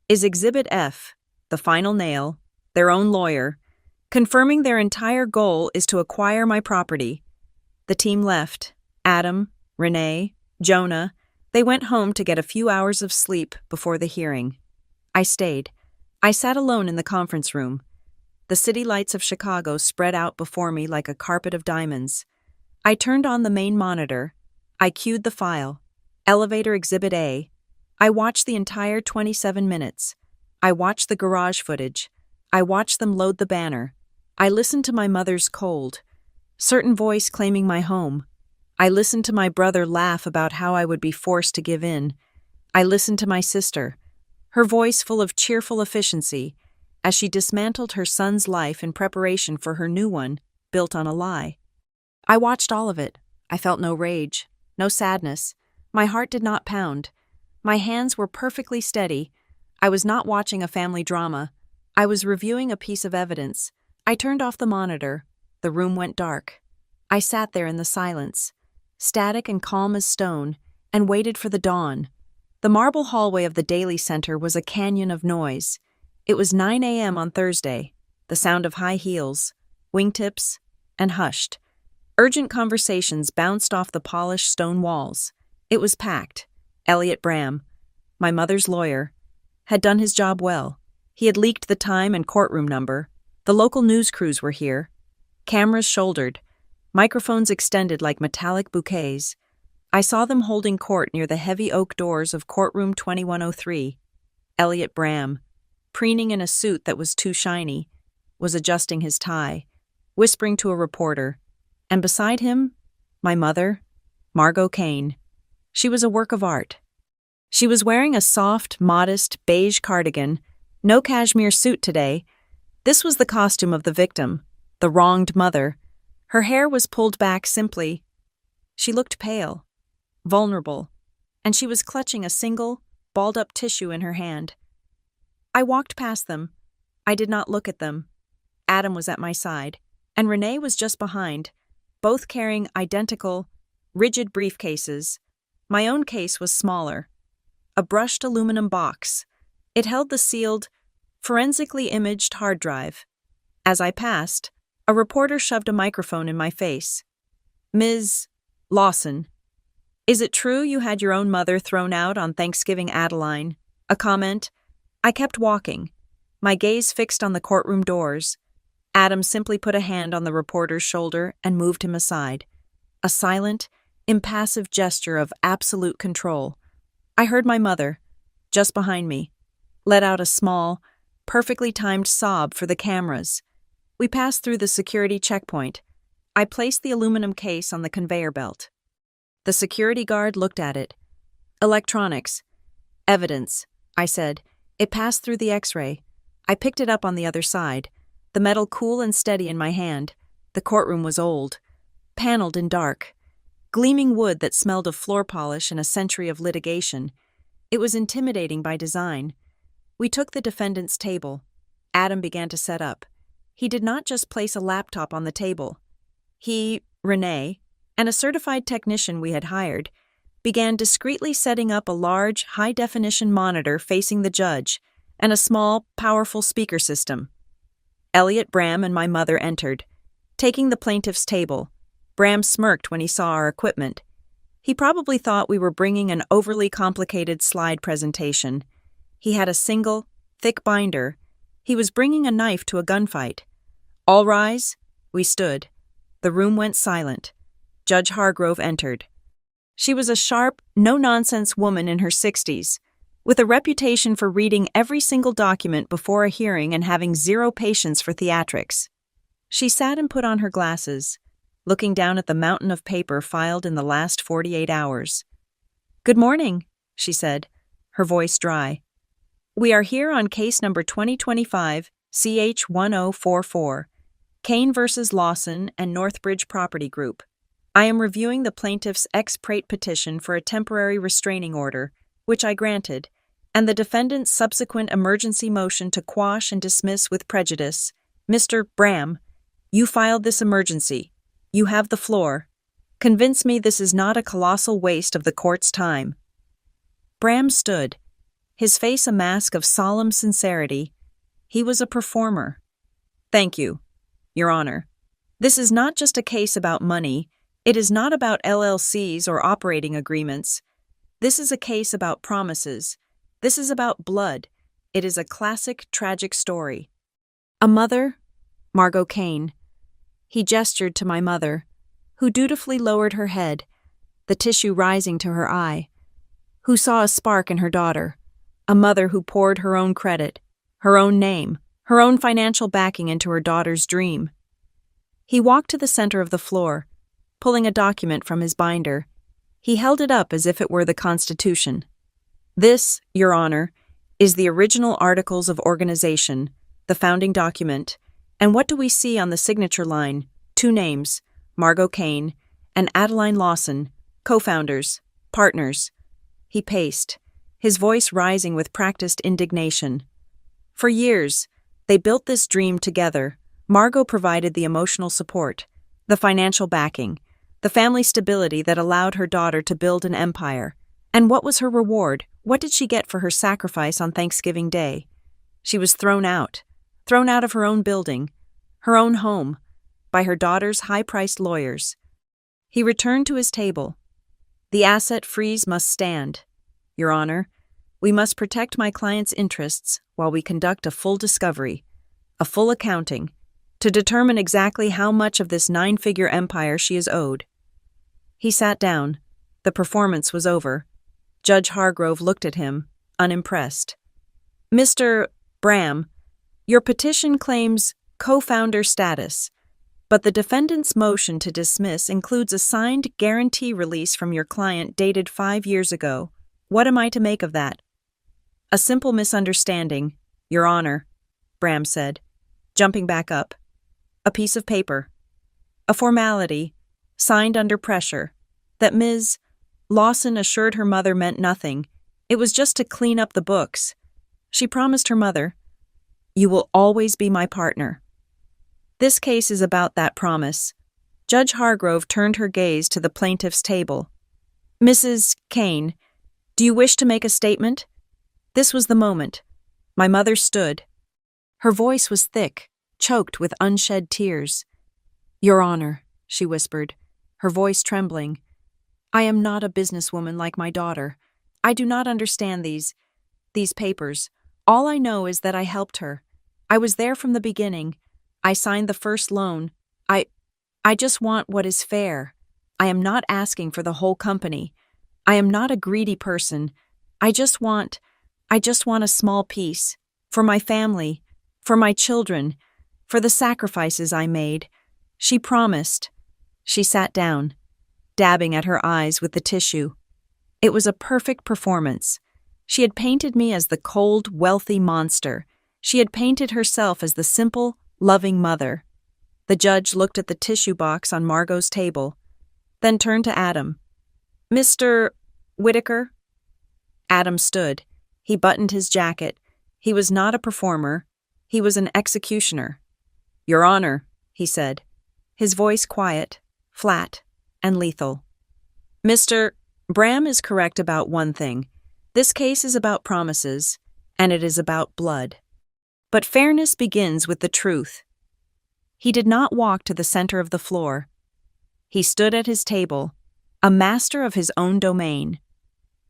is Exhibit F, the final nail, their own lawyer, confirming their entire goal is to acquire my property. The team left. Adam, Renee, Jonah. They went home to get a few hours of sleep before the hearing. I stayed. I sat alone in the conference room. The city lights of Chicago spread out before me like a carpet of diamonds. I turned on the main monitor. I cued the file. Elevator Exhibit A. I watched the entire 27 minutes. I watched the garage footage. I watched them load the banner. I listened to my mother's cold, certain voice claiming my home. I listened to my brother laugh about how I would be forced to give in. I listened to my sister, her voice full of cheerful efficiency, as she dismantled her son's life in preparation for her new one, built on a lie. I watched all of it. I felt no rage, no sadness. My heart did not pound. My hands were perfectly steady. I was not watching a family drama. I was reviewing a piece of evidence. I turned off the monitor. The room went dark. I sat there in the silence, static and calm as stone, and waited for the dawn. The marble hallway of the Daily Center was a canyon of noise. It was 9 a.m. on Thursday, the sound of high heels, wingtips, and hushed. Urgent conversations bounced off the polished stone walls. It was packed. Elliot Bram, my mother's lawyer, had done his job well. He had leaked the time and courtroom number. The local news crews were here. Cameras shouldered, microphones extended like metallic bouquets. I saw them holding court near the heavy oak doors of courtroom 2103. Elliot Bram, preening in a suit that was too shiny, was adjusting his tie, whispering to a reporter. And beside him, my mother, Margot Kane. She was a work of art. She was wearing a soft, modest, beige cardigan, no cashmere suit today. This was the costume of the victim, the wronged mother. Her hair was pulled back simply. She looked pale, vulnerable, and she was clutching a single, balled-up tissue in her hand. I walked past them. I did not look at them. Adam was at my side, and Renee was just behind, both carrying identical, rigid briefcases. My own case was smaller. A brushed aluminum box. It held the sealed, forensically imaged hard drive. As I passed, a reporter shoved a microphone in my face. "Ms. Lawson, is it true you had your own mother thrown out on Thanksgiving Adeline?" A comment. I kept walking, my gaze fixed on the courtroom doors. Adam simply put a hand on the reporter's shoulder and moved him aside. A silent, impassive gesture of absolute control. I heard my mother, just behind me, let out a small, perfectly timed sob for the cameras. We passed through the security checkpoint. I placed the aluminum case on the conveyor belt. The security guard looked at it. "Electronics. Evidence," I said. It passed through the X-ray. I picked it up on the other side, the metal cool and steady in my hand. The courtroom was old, paneled in dark, gleaming wood that smelled of floor polish and a century of litigation. It was intimidating by design. We took the defendant's table. Adam began to set up. He did not just place a laptop on the table. He, Renee, and a certified technician we had hired, began discreetly setting up a large, high-definition monitor facing the judge and a small, powerful speaker system. Elliot Bram and my mother entered, taking the plaintiff's table. Bram smirked when he saw our equipment. He probably thought we were bringing an overly complicated slide presentation. He had a single, thick binder. He was bringing a knife to a gunfight. "All rise." We stood. The room went silent. Judge Hargrove entered. She was a sharp, no-nonsense woman in her 60s, with a reputation for reading every single document before a hearing and having zero patience for theatrics. She sat and put on her glasses, looking down at the mountain of paper filed in the last 48 hours. "Good morning," she said, her voice dry. "We are here on case number 2025 CH1044, Kane versus Lawson and Northbridge Property Group. I am reviewing the plaintiff's ex parte petition for a temporary restraining order, which I granted, and the defendant's subsequent emergency motion to quash and dismiss with prejudice. Mr. Bram, you filed this emergency. You have the floor. Convince me this is not a colossal waste of the court's time." Bram stood, his face a mask of solemn sincerity. He was a performer. "Thank you, Your Honor. This is not just a case about money. It is not about LLCs or operating agreements. This is a case about promises. This is about blood. It is a classic, tragic story." A mother, Margot Kane. He gestured to my mother, who dutifully lowered her head, the tissue rising to her eye, who saw a spark in her daughter, a mother who poured her own credit, her own name, her own financial backing into her daughter's dream. He walked to the center of the floor, pulling a document from his binder. He held it up as if it were the Constitution. This, Your Honor, is the original Articles of Organization, the founding document. And what do we see on the signature line? 2 names, Margot Kane and Adeline Lawson, co-founders, partners. He paced, his voice rising with practiced indignation. For years, they built this dream together. Margot provided the emotional support, the financial backing, the family stability that allowed her daughter to build an empire. And what was her reward? What did she get for her sacrifice on Thanksgiving Day? She was thrown out of her own building, her own home, by her daughter's high-priced lawyers. He returned to his table. The asset freeze must stand. Your Honor, we must protect my client's interests while we conduct a full discovery, a full accounting, to determine exactly how much of this 9-figure empire she is owed. He sat down. The performance was over. Judge Hargrove looked at him, unimpressed. Mr. Bram, your petition claims co-founder status, but the defendant's motion to dismiss includes a signed guarantee release from your client dated 5 years ago. What am I to make of that? A simple misunderstanding, Your Honor, Bram said, jumping back up. A piece of paper. A formality, signed under pressure, that Ms. Lawson assured her mother meant nothing. It was just to clean up the books. She promised her mother, "You will always be my partner." This case is about that promise. Judge Hargrove turned her gaze to the plaintiff's table. Mrs. Kane, do you wish to make a statement? This was the moment. My mother stood. Her voice was thick, choked with unshed tears. Your Honor, she whispered, her voice trembling. I am not a businesswoman like my daughter. I do not understand these papers. All I know is that I helped her. I was there from the beginning. I signed the first loan. I just want what is fair. I am not asking for the whole company. I am not a greedy person. I just want a small piece. For my family, for my children, for the sacrifices I made. She promised. She sat down, dabbing at her eyes with the tissue. It was a perfect performance. She had painted me as the cold, wealthy monster. She had painted herself as the simple, loving mother. The judge looked at the tissue box on Margot's table, then turned to Adam. Mr. Whitaker? Adam stood. He buttoned his jacket. He was not a performer. He was an executioner. Your Honor, he said, his voice quiet, flat, and lethal. Mr. Bram is correct about one thing. This case is about promises, and it is about blood. But fairness begins with the truth. He did not walk to the center of the floor. He stood at his table, a master of his own domain.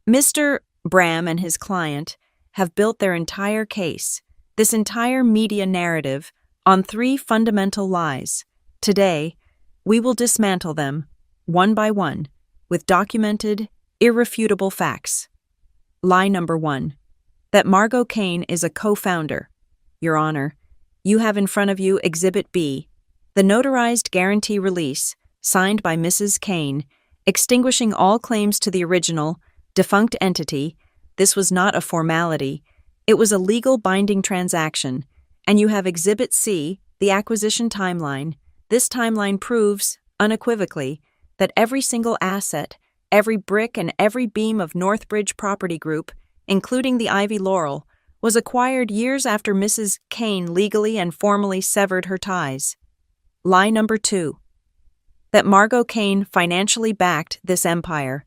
Mr. Bram and his client have built their entire case, this entire media narrative, on 3 fundamental lies. Today, we will dismantle them, one by one, with documented, irrefutable facts. Lie number 1, that Margot Kane is a co-founder. Your Honor, you have in front of you Exhibit B, the notarized guarantee release, signed by Mrs. Kane, extinguishing all claims to the original, defunct entity. This was not a formality. It was a legal binding transaction. And you have Exhibit C, the acquisition timeline. This timeline proves, unequivocally, that every single asset, every brick and every beam of Northbridge Property Group, including the Ivy Laurel, was acquired years after Mrs. Kane legally and formally severed her ties. Lie number 2, that Margot Kane financially backed this empire.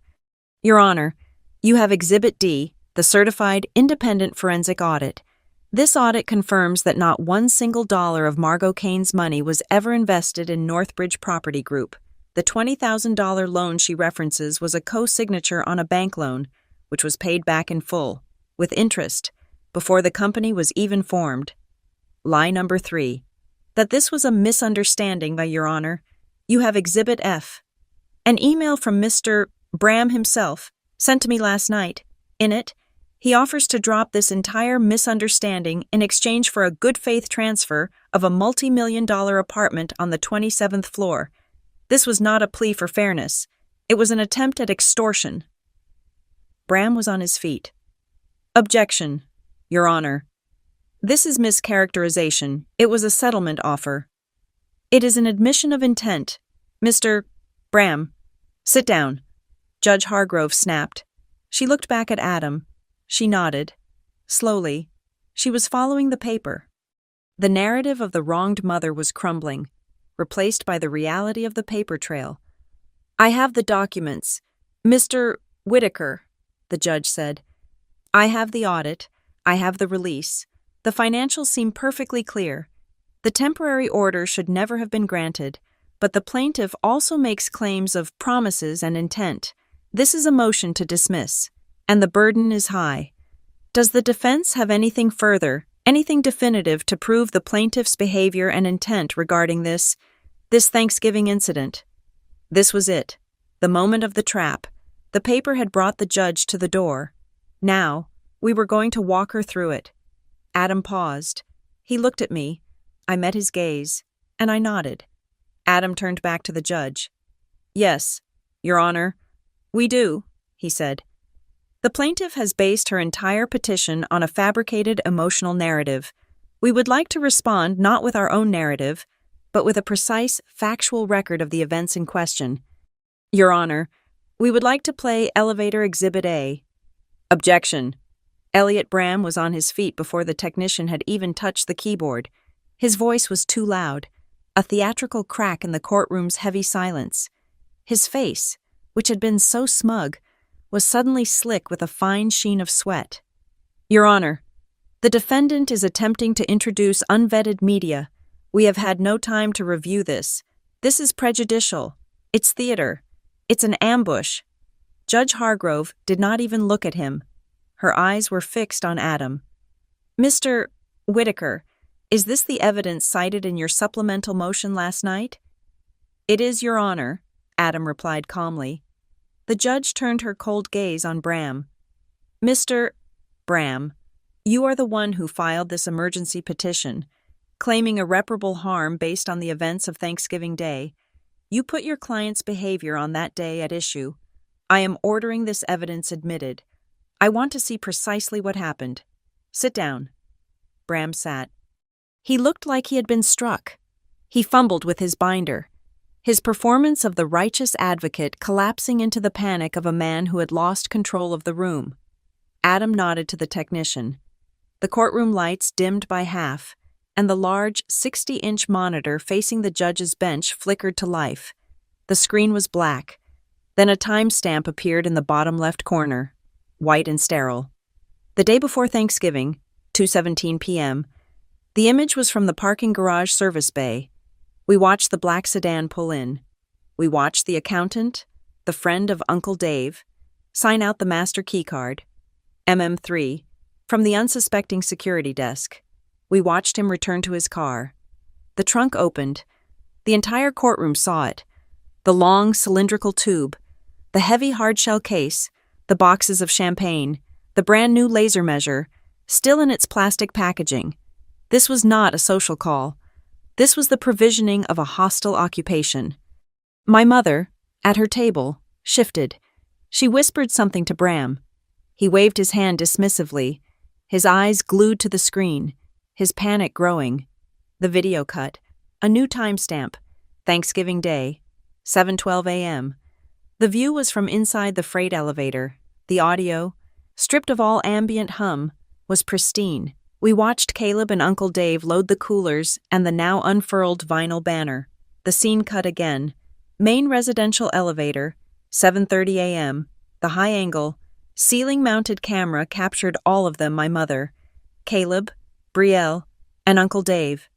Your Honor, you have Exhibit D, the certified independent forensic audit. This audit confirms that not one single dollar of Margot Kane's money was ever invested in Northbridge Property Group. The $20,000 loan she references was a co-signature on a bank loan, which was paid back in full, with interest, before the company was even formed. Lie number 3, that this was a misunderstanding by Your Honor. You have Exhibit F, an email from Mr. Bram himself, sent to me last night. In it, He offers to drop this entire misunderstanding in exchange for a good faith transfer of a multi-million-dollar apartment on the 27th floor. This was not a plea for fairness. It was an attempt at extortion. Bram was on his feet. Objection, Your Honor. This is mischaracterization. It was a settlement offer. It is an admission of intent. Mr. Bram, sit down. Judge Hargrove snapped. She looked back at Adam. She nodded. Slowly. She was following the paper. The narrative of the wronged mother was crumbling, replaced by the reality of the paper trail. I have the documents. Mr. Whitaker, the judge said. I have the audit. I have the release. The financials seem perfectly clear. The temporary order should never have been granted, but the plaintiff also makes claims of promises and intent. This is a motion to dismiss, and the burden is high. Does the defense have anything further, anything definitive to prove the plaintiff's behavior and intent regarding this Thanksgiving incident? This was it, the moment of the trap. The paper had brought the judge to the door. Now, we were going to walk her through it. Adam paused. He looked at me. I met his gaze, and I nodded. Adam turned back to the judge. Yes, Your Honor, we do, he said. The plaintiff has based her entire petition on a fabricated emotional narrative. We would like to respond not with our own narrative, but with a precise, factual record of the events in question. Your Honor, we would like to play Elevator Exhibit A. Objection. Elliot Bram was on his feet before the technician had even touched the keyboard. His voice was too loud, a theatrical crack in the courtroom's heavy silence. His face, which had been so smug, was suddenly slick with a fine sheen of sweat. Your Honor, the defendant is attempting to introduce unvetted media. We have had no time to review this. This is prejudicial. It's theater. It's an ambush. Judge Hargrove did not even look at him. Her eyes were fixed on Adam. Mr. Whitaker, is this the evidence cited in your supplemental motion last night? It is, Your Honor, Adam replied calmly. The judge turned her cold gaze on Bram. Mr. Bram, you are the one who filed this emergency petition, claiming irreparable harm based on the events of Thanksgiving Day. You put your client's behavior on that day at issue. I am ordering this evidence admitted. I want to see precisely what happened. Sit down. Bram sat. He looked like he had been struck. He fumbled with his binder, his performance of the righteous advocate collapsing into the panic of a man who had lost control of the room. Adam nodded to the technician. The courtroom lights dimmed by half, and the large 60-inch monitor facing the judge's bench flickered to life. The screen was black. Then a timestamp appeared in the bottom left corner, white and sterile. The day before Thanksgiving, 2:17 p.m., the image was from the parking garage service bay. We watched the black sedan pull in. We watched the accountant, the friend of Uncle Dave, sign out the master keycard, MM3, from the unsuspecting security desk. We watched him return to his car. The trunk opened. The entire courtroom saw it. The long, cylindrical tube, the heavy hardshell case, the boxes of champagne, the brand-new laser measure, still in its plastic packaging. This was not a social call. This was the provisioning of a hostile occupation. My mother, at her table, shifted. She whispered something to Bram. He waved his hand dismissively, his eyes glued to the screen, his panic growing. The video cut. A new timestamp. Thanksgiving Day, 7:12 a.m. The view was from inside the freight elevator. The audio, stripped of all ambient hum, was pristine. We watched Caleb and Uncle Dave load the coolers and the now unfurled vinyl banner. The scene cut again. Main residential elevator, 7:30 a.m. The high-angle, ceiling-mounted camera captured all of them, my mother, Caleb, Brielle, and Uncle Dave.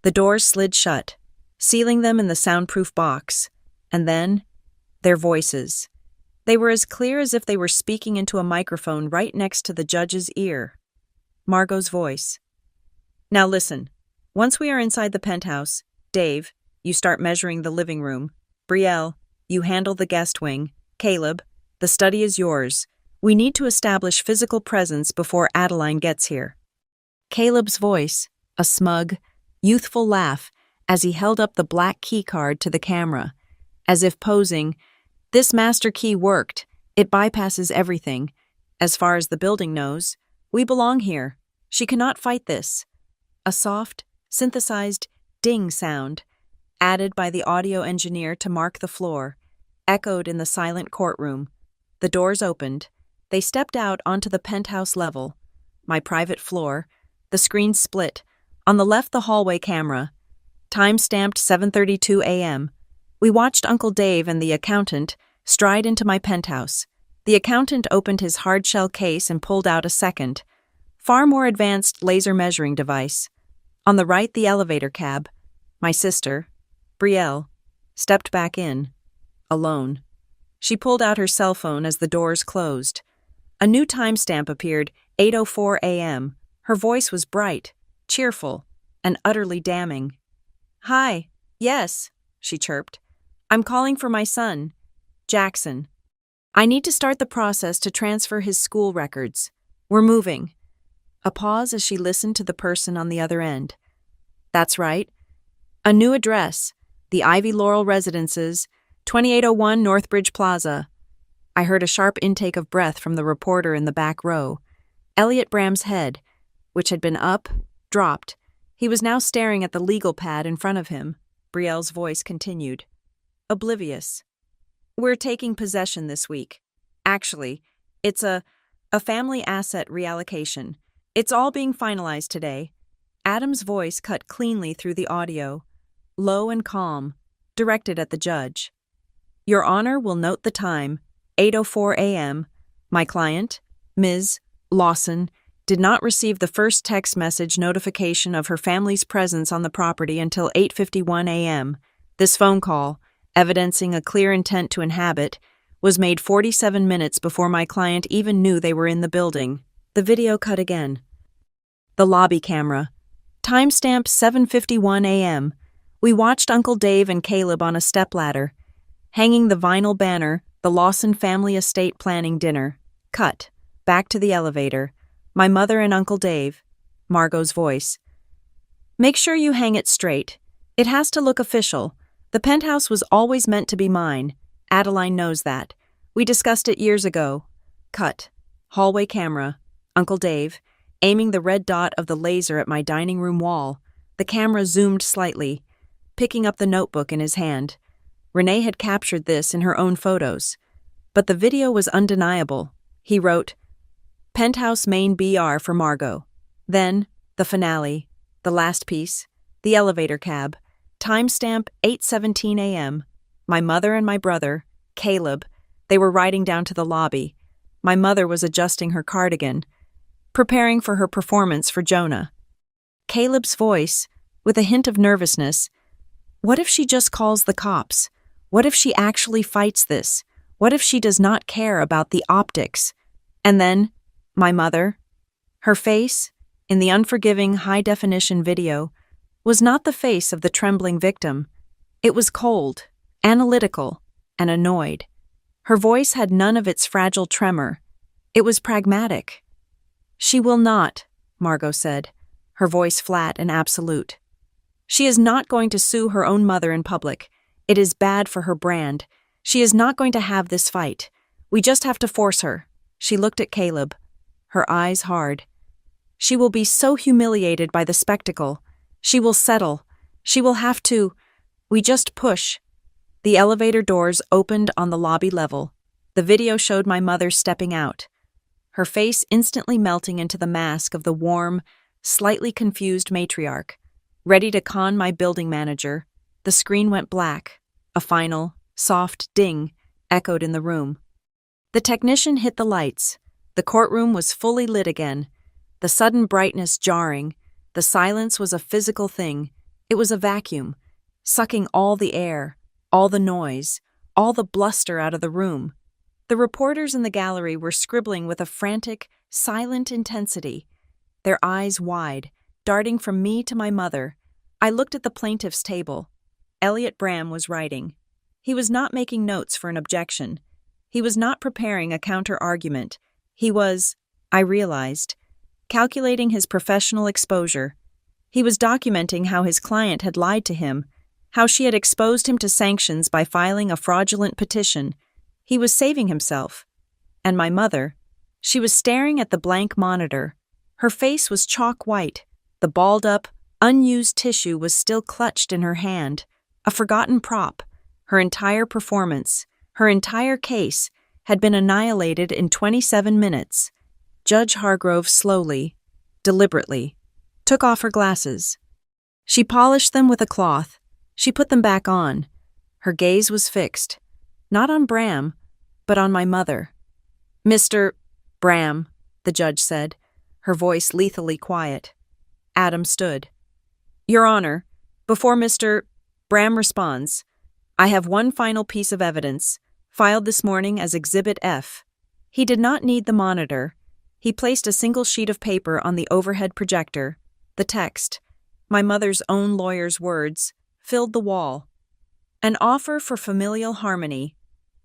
The doors slid shut, sealing them in the soundproof box. And then, their voices. They were as clear as if they were speaking into a microphone right next to the judge's ear. Margot's voice. Now listen. Once we are inside the penthouse, Dave, you start measuring the living room. Brielle, you handle the guest wing. Caleb, the study is yours. We need to establish physical presence before Adeline gets here. Caleb's voice, a smug, youthful laugh as he held up the black key card to the camera, as if posing, "This master key worked. It bypasses everything. As far as the building knows, we belong here. She cannot fight this." A soft, synthesized ding sound, added by the audio engineer to mark the floor, echoed in the silent courtroom. The doors opened. They stepped out onto the penthouse level, my private floor. The screen split. On the left, the hallway camera. Time-stamped 7:32 a.m. We watched Uncle Dave and the accountant stride into my penthouse. The accountant opened his hard-shell case and pulled out a second, far more advanced laser measuring device. On the right, the elevator cab. My sister, Brielle, stepped back in, alone. She pulled out her cell phone as the doors closed. A new timestamp appeared, 8:04 a.m. Her voice was bright, cheerful, and utterly damning. "Hi, yes," she chirped. "I'm calling for my son, Jackson. I need to start the process to transfer his school records. We're moving." A pause as she listened to the person on the other end. "That's right. A new address, the Ivy Laurel Residences, 2801 Northbridge Plaza." I heard a sharp intake of breath from the reporter in the back row. Elliot Bram's head, which had been up, dropped. He was now staring at the legal pad in front of him. Brielle's voice continued, oblivious. "We're taking possession this week. Actually, it's a family asset reallocation. It's all being finalized today." Adam's voice cut cleanly through the audio, low and calm, directed at the judge. "Your Honor will note the time, 8:04 a.m. My client, Ms. Lawson, did not receive the first text message notification of her family's presence on the property until 8:51 a.m. This phone call, evidencing a clear intent to inhabit, was made 47 minutes before my client even knew they were in the building." The video cut again. The lobby camera. Timestamp 7:51 a.m. We watched Uncle Dave and Caleb on a stepladder, hanging the vinyl banner, "The Lawson Family Estate Planning Dinner." Cut. Back to the elevator. My mother and Uncle Dave. Margot's voice. "Make sure you hang it straight. It has to look official. The penthouse was always meant to be mine. Adeline knows that. We discussed it years ago." Cut. Hallway camera. Uncle Dave, aiming the red dot of the laser at my dining room wall. The camera zoomed slightly, picking up the notebook in his hand. Renee had captured this in her own photos. But the video was undeniable. He wrote, "Penthouse main BR for Margot." Then, the finale, the last piece, the elevator cab. Timestamp 8:17 a.m. My mother and my brother, Caleb, they were riding down to the lobby. My mother was adjusting her cardigan, preparing for her performance for Jonah. Caleb's voice, with a hint of nervousness. What if she just calls the cops? What if she actually fights this? What if she does not care about the optics? And then, my mother. Her face, in the unforgiving high-definition video, was not the face of the trembling victim. It was cold, analytical, and annoyed. Her voice had none of its fragile tremor. It was pragmatic. "She will not," Margot said, her voice flat and absolute. "She is not going to sue her own mother in public. It is bad for her brand. She is not going to have this fight. We just have to force her." She looked at Caleb, her eyes hard. "She will be so humiliated by the spectacle. She will settle. She will have to. We just push." The elevator doors opened on the lobby level. The video showed my mother stepping out, her face instantly melting into the mask of the warm, slightly confused matriarch, ready to con my building manager. The screen went black. A final, soft ding echoed in the room. The technician hit the lights. The courtroom was fully lit again, the sudden brightness jarring. The silence was a physical thing. It was a vacuum, sucking all the air, all the noise, all the bluster out of the room. The reporters in the gallery were scribbling with a frantic, silent intensity, their eyes wide, darting from me to my mother. I looked at the plaintiff's table. Elliot Bram was writing. He was not making notes for an objection. He was not preparing a counter-argument. He was, I realized, calculating his professional exposure. He was documenting how his client had lied to him, how she had exposed him to sanctions by filing a fraudulent petition. He was saving himself. And my mother, she was staring at the blank monitor. Her face was chalk white. The balled-up, unused tissue was still clutched in her hand, a forgotten prop. Her entire performance, her entire case, had been annihilated in 27 minutes. Judge Hargrove slowly, deliberately, took off her glasses. She polished them with a cloth. She put them back on. Her gaze was fixed, not on Bram, but on my mother. "Mr. Bram," the judge said, her voice lethally quiet. Adam stood. "Your Honor, before Mr. Bram responds, I have one final piece of evidence, filed this morning as Exhibit F." He did not need the monitor. He placed a single sheet of paper on the overhead projector. The text, my mother's own lawyer's words, filled the wall. "An offer for familial harmony."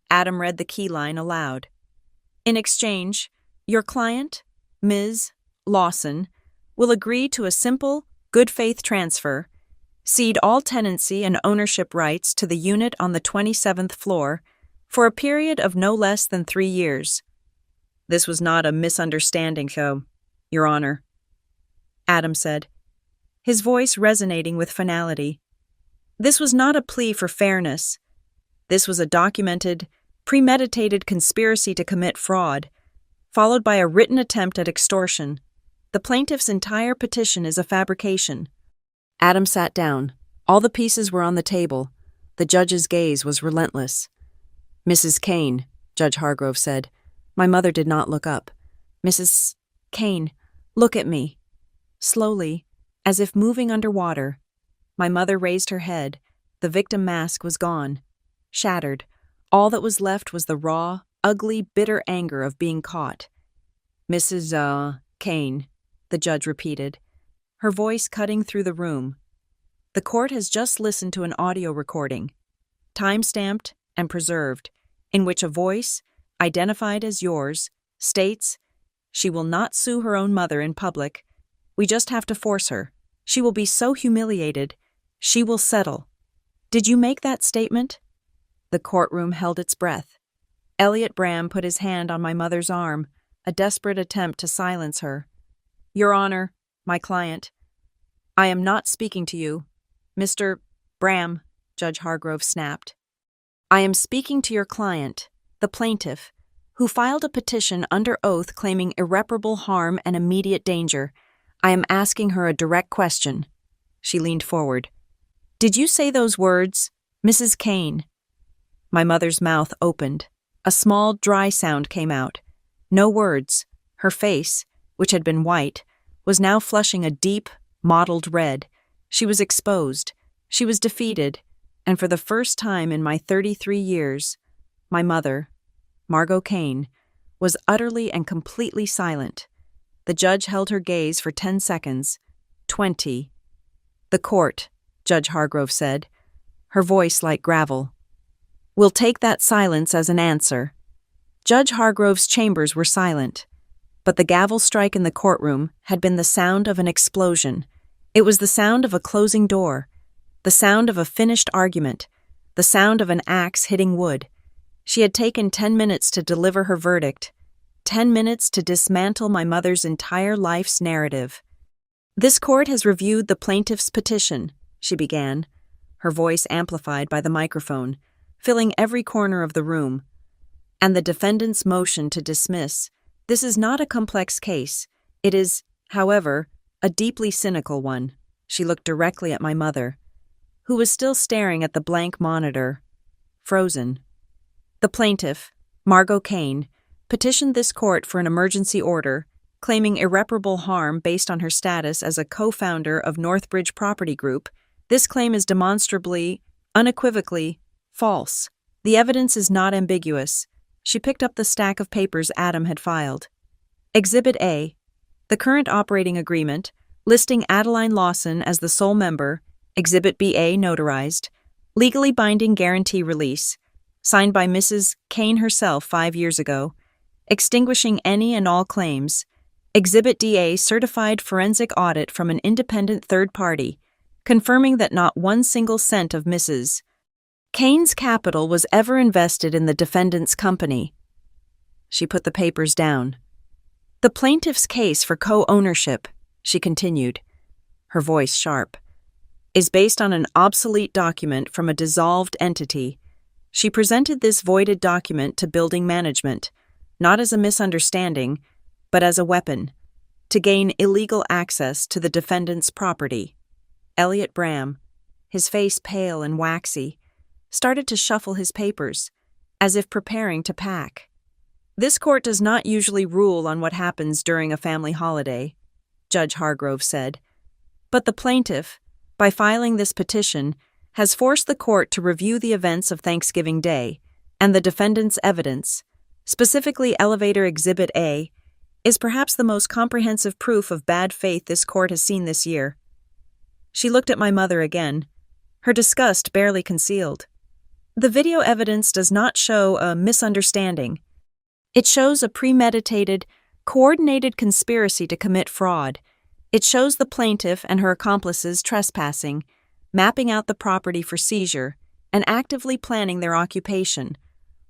Adam read the key line aloud. "In exchange, your client, Ms. Lawson, will agree to a simple, good-faith transfer, cede all tenancy and ownership rights to the unit on the 27th floor for a period of no less than 3 years. This was not a misunderstanding, Your Honor," Adam said, his voice resonating with finality. This was not a plea for fairness. This was a documented, premeditated conspiracy to commit fraud, followed by a written attempt at extortion. The plaintiff's entire petition is a fabrication. Adam sat down. All the pieces were on the table. The judge's gaze was relentless. "Mrs. Kane," Judge Hargrove said. My mother did not look up. "Mrs. Kane, look at me." Slowly, as if moving underwater, my mother raised her head. The victim mask was gone, shattered. All that was left was the raw, ugly, bitter anger of being caught. "Mrs. Kane," the judge repeated, her voice cutting through the room. "The court has just listened to an audio recording, time-stamped and preserved, in which a voice, identified as yours, states, 'She will not sue her own mother in public. We just have to force her. She will be so humiliated. She will settle.' Did you make that statement?" The courtroom held its breath. Elliot Bram put his hand on my mother's arm, a desperate attempt to silence her. "Your Honor, my client, I am not speaking to you. Mr. Bram," Judge Hargrove snapped. "I am speaking to your client, the plaintiff, who filed a petition under oath claiming irreparable harm and immediate danger. I am asking her a direct question." She leaned forward. "Did you say those words, Mrs. Kane?" My mother's mouth opened. A small, dry sound came out. No words. Her face, which had been white, was now flushing a deep, mottled red. She was exposed. She was defeated. And for the first time in my 33 years, my mother, Margot Kane, was utterly and completely silent. The judge held her gaze for 10 seconds. 20. "The court," Judge Hargrove said, her voice like gravel, "will take that silence as an answer." Judge Hargrove's chambers were silent, but the gavel strike in the courtroom had been the sound of an explosion. It was the sound of a closing door, the sound of a finished argument, the sound of an axe hitting wood. She had taken 10 minutes to deliver her verdict, 10 minutes to dismantle my mother's entire life's narrative. "This court has reviewed the plaintiff's petition," she began, her voice amplified by the microphone, filling every corner of the room, "and the defendant's motion to dismiss. This is not a complex case. It is, however, a deeply cynical one." She looked directly at my mother, who was still staring at the blank monitor, frozen. "The plaintiff, Margot Kane, petitioned this court for an emergency order, claiming irreparable harm based on her status as a co-founder of Northbridge Property Group. This claim is demonstrably, unequivocally, false. The evidence is not ambiguous." She picked up the stack of papers Adam had filed. Exhibit A, the current operating agreement, listing Adeline Lawson as the sole member. Exhibit BA notarized. Legally binding guarantee release, signed by Mrs. Kane herself 5 years ago. extinguishing any and all claims. Exhibit DA certified forensic audit from an independent third party, confirming that not one single cent of Mrs. Kane's capital was ever invested in the defendant's company. She put the papers down. The plaintiff's case for co-ownership, she continued, her voice sharp, is based on an obsolete document from a dissolved entity. She presented this voided document to building management, not as a misunderstanding, but as a weapon, to gain illegal access to the defendant's property. Elliot Bram, his face pale and waxy, started to shuffle his papers, as if preparing to pack. This court does not usually rule on what happens during a family holiday, Judge Hargrove said, but the plaintiff, by filing this petition, has forced the court to review the events of Thanksgiving Day, and the defendant's evidence, specifically Elevator Exhibit A, is perhaps the most comprehensive proof of bad faith this court has seen this year. She looked at my mother again, her disgust barely concealed. The video evidence does not show a misunderstanding. It shows a premeditated, coordinated conspiracy to commit fraud. It shows the plaintiff and her accomplices trespassing, mapping out the property for seizure, and actively planning their occupation,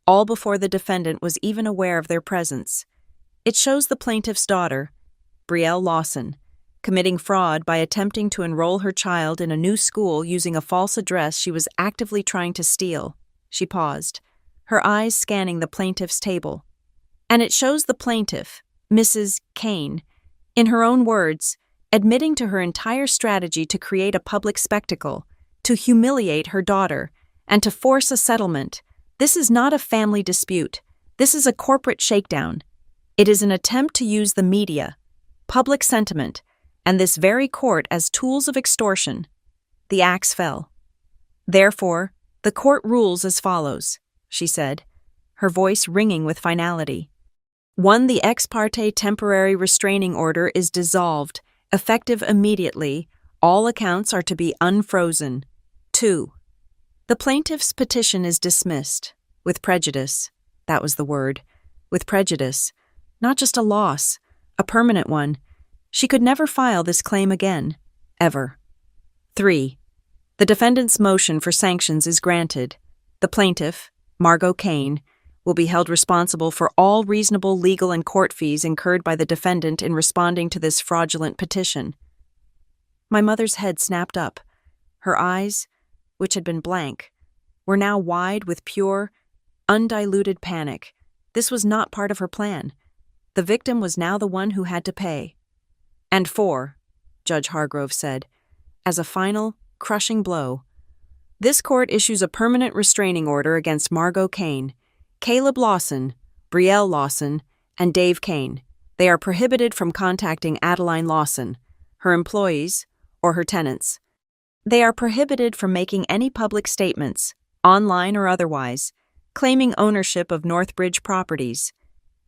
all before the defendant was even aware of their presence. It shows the plaintiff's daughter, Brielle Lawson, committing fraud by attempting to enroll her child in a new school using a false address she was actively trying to steal. She paused, her eyes scanning the plaintiff's table. And it shows the plaintiff, Mrs. Kane, in her own words, admitting to her entire strategy to create a public spectacle, to humiliate her daughter, and to force a settlement. This is not a family dispute. This is a corporate shakedown. It is an attempt to use the media, public sentiment, and this very court as tools of extortion. The axe fell. Therefore, the court rules as follows, she said, her voice ringing with finality. 1. The ex parte temporary restraining order is dissolved, effective immediately. All accounts are to be unfrozen. 2. The plaintiff's petition is dismissed, with prejudice. That was the word. With prejudice. Not just a loss, a permanent one. She could never file this claim again, ever. 3. The defendant's motion for sanctions is granted. The plaintiff, Margot Kane, will be held responsible for all reasonable legal and court fees incurred by the defendant in responding to this fraudulent petition. My mother's head snapped up. Her eyes, which had been blank, were now wide with pure, undiluted panic. This was not part of her plan. The victim was now the one who had to pay. And 4, Judge Hargrove said, as a final, crushing blow, this court issues a permanent restraining order against Margot Kane, Caleb Lawson, Brielle Lawson, and Dave Kane. They are prohibited from contacting Adeline Lawson, her employees, or her tenants. They are prohibited from making any public statements, online or otherwise, claiming ownership of Northbridge properties,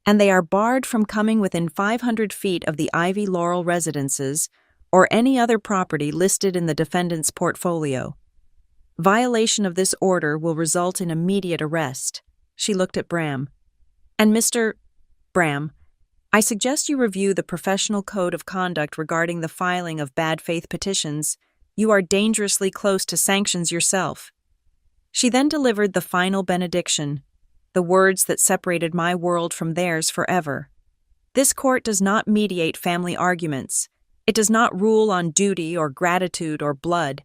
and they are barred from coming within 500 feet of the Ivy Laurel residences or any other property listed in the defendant's portfolio. Violation of this order will result in immediate arrest. She looked at Bram. And Mr. Bram, I suggest you review the professional code of conduct regarding the filing of bad faith petitions. You are dangerously close to sanctions yourself. She then delivered the final benediction, the words that separated my world from theirs forever. This court does not mediate family arguments. It does not rule on duty or gratitude or blood.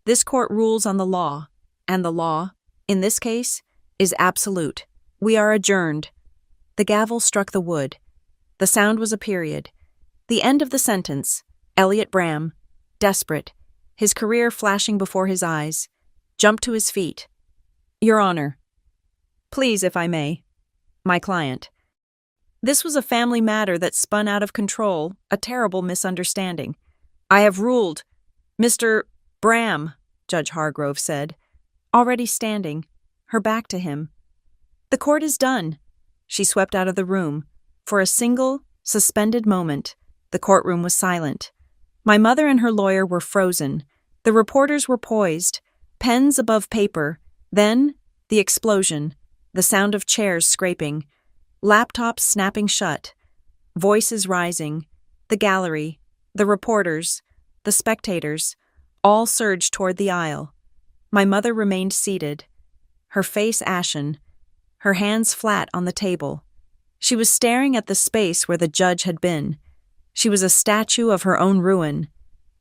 This court rules on the law, and the law, in this case, is absolute. We are adjourned. The gavel struck the wood. The sound was a period. The end of the sentence. Elliot Bram, desperate, his career flashing before his eyes, jumped to his feet. Your Honor. Please, if I may. My client. This was a family matter that spun out of control, a terrible misunderstanding. I have ruled. Mr. Bram, Judge Hargrove said, already standing, her back to him. The court is done. She swept out of the room. For a single, suspended moment, the courtroom was silent. My mother and her lawyer were frozen. The reporters were poised, pens above paper. Then, the explosion, the sound of chairs scraping. Laptops snapping shut, voices rising, the gallery, the reporters, the spectators, all surged toward the aisle. My mother remained seated, her face ashen, her hands flat on the table. She was staring at the space where the judge had been. She was a statue of her own ruin.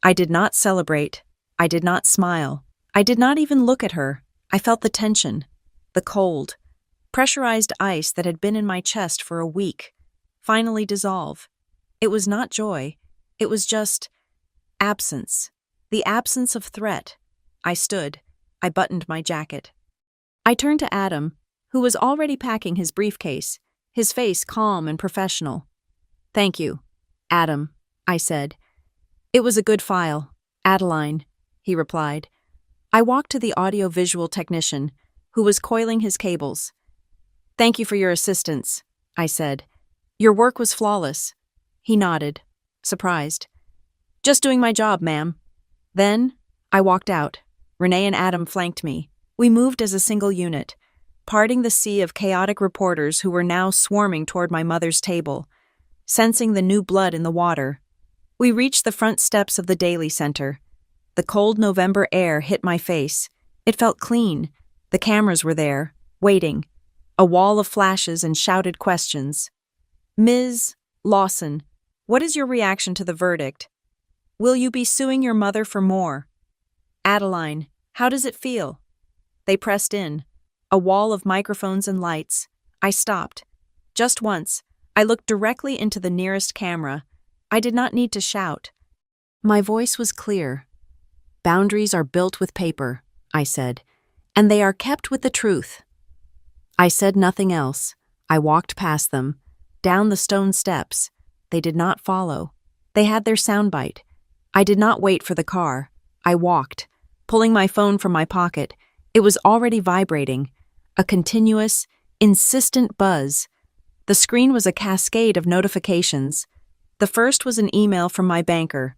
I did not celebrate. I did not smile. I did not even look at her. I felt the tension, the cold, pressurized ice that had been in my chest for a week, finally dissolve. It was not joy. It was just absence. The absence of threat. I stood. I buttoned my jacket. I turned to Adam, who was already packing his briefcase, his face calm and professional. "Thank you, Adam," I said. "It was a good file, Adeline," he replied. I walked to the audio-visual technician, who was coiling his cables. "Thank you for your assistance," I said. "Your work was flawless." He nodded, surprised. "Just doing my job, ma'am." Then, I walked out. Renee and Adam flanked me. We moved as a single unit, parting the sea of chaotic reporters who were now swarming toward my mother's table, sensing the new blood in the water. We reached the front steps of the Daily Center. The cold November air hit my face. It felt clean. The cameras were there, waiting. A wall of flashes and shouted questions. "Ms. Lawson, what is your reaction to the verdict? Will you be suing your mother for more? Adeline, how does it feel?" They pressed in. A wall of microphones and lights. I stopped. Just once, I looked directly into the nearest camera. I did not need to shout. My voice was clear. "Boundaries are built with paper," I said, "and they are kept with the truth." I said nothing else. I walked past them, down the stone steps. They did not follow. They had their soundbite. I did not wait for the car. I walked, pulling my phone from my pocket. It was already vibrating, a continuous, insistent buzz. The screen was a cascade of notifications. The first was an email from my banker,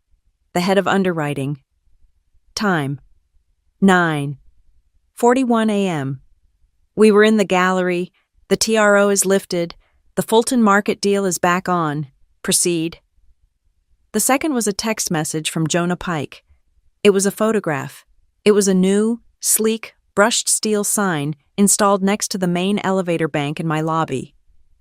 the head of underwriting. Time: 9:41 a.m. We were in the gallery. The TRO is lifted. The Fulton Market deal is back on. Proceed. The second was a text message from Jonah Pike. It was a photograph. It was a new, sleek, brushed steel sign installed next to the main elevator bank in my lobby.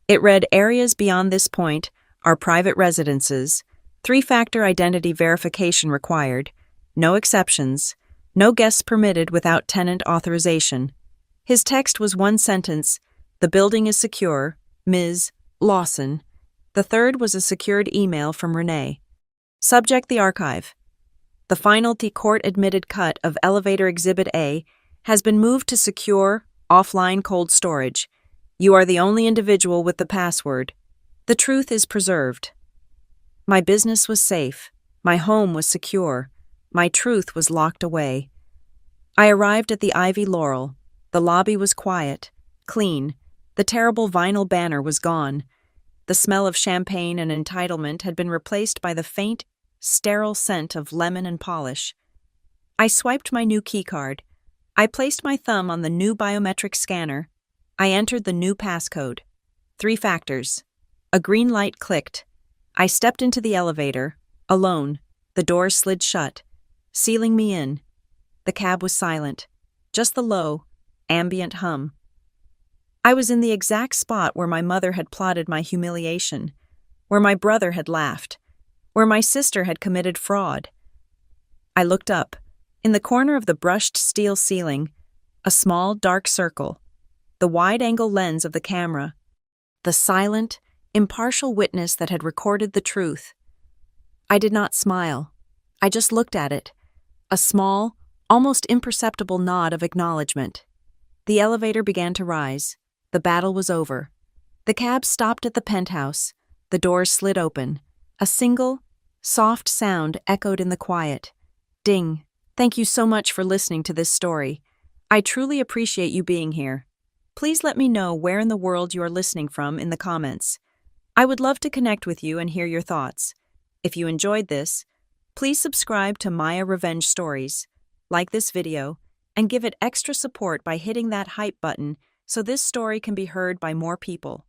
It read, "Areas beyond this point are private residences. 3-factor identity verification required. No exceptions. No guests permitted without tenant authorization." His text was one sentence: "The building is secure, Ms. Lawson." The third was a secured email from Renee. Subject: the archive. "The final court-admitted cut of Elevator Exhibit A has been moved to secure, offline cold storage. You are the only individual with the password. The truth is preserved." My business was safe. My home was secure. My truth was locked away. I arrived at the Ivy Laurel. The lobby was quiet, clean. The terrible vinyl banner was gone. The smell of champagne and entitlement had been replaced by the faint, sterile scent of lemon and polish. I swiped my new keycard. I placed my thumb on the new biometric scanner. I entered the new passcode. 3 factors. A green light clicked. I stepped into the elevator, alone. The doors slid shut, sealing me in. The cab was silent, just the low, ambient hum. I was in the exact spot where my mother had plotted my humiliation, where my brother had laughed, where my sister had committed fraud. I looked up. In the corner of the brushed steel ceiling, a small, dark circle, the wide-angle lens of the camera, the silent, impartial witness that had recorded the truth. I did not smile. I just looked at it, a small, almost imperceptible nod of acknowledgement. The elevator began to rise. The battle was over. The cab stopped at the Penthouse. The doors slid open. A single, soft sound echoed in the quiet. Ding. Thank you so much for listening to this story. I truly appreciate you being here. Please let me know where in the world you are listening from in the comments. I would love to connect with you and hear your thoughts. If you enjoyed this, please subscribe to Maya Revenge Stories, like this video, and give it extra support by hitting that hype button so this story can be heard by more people.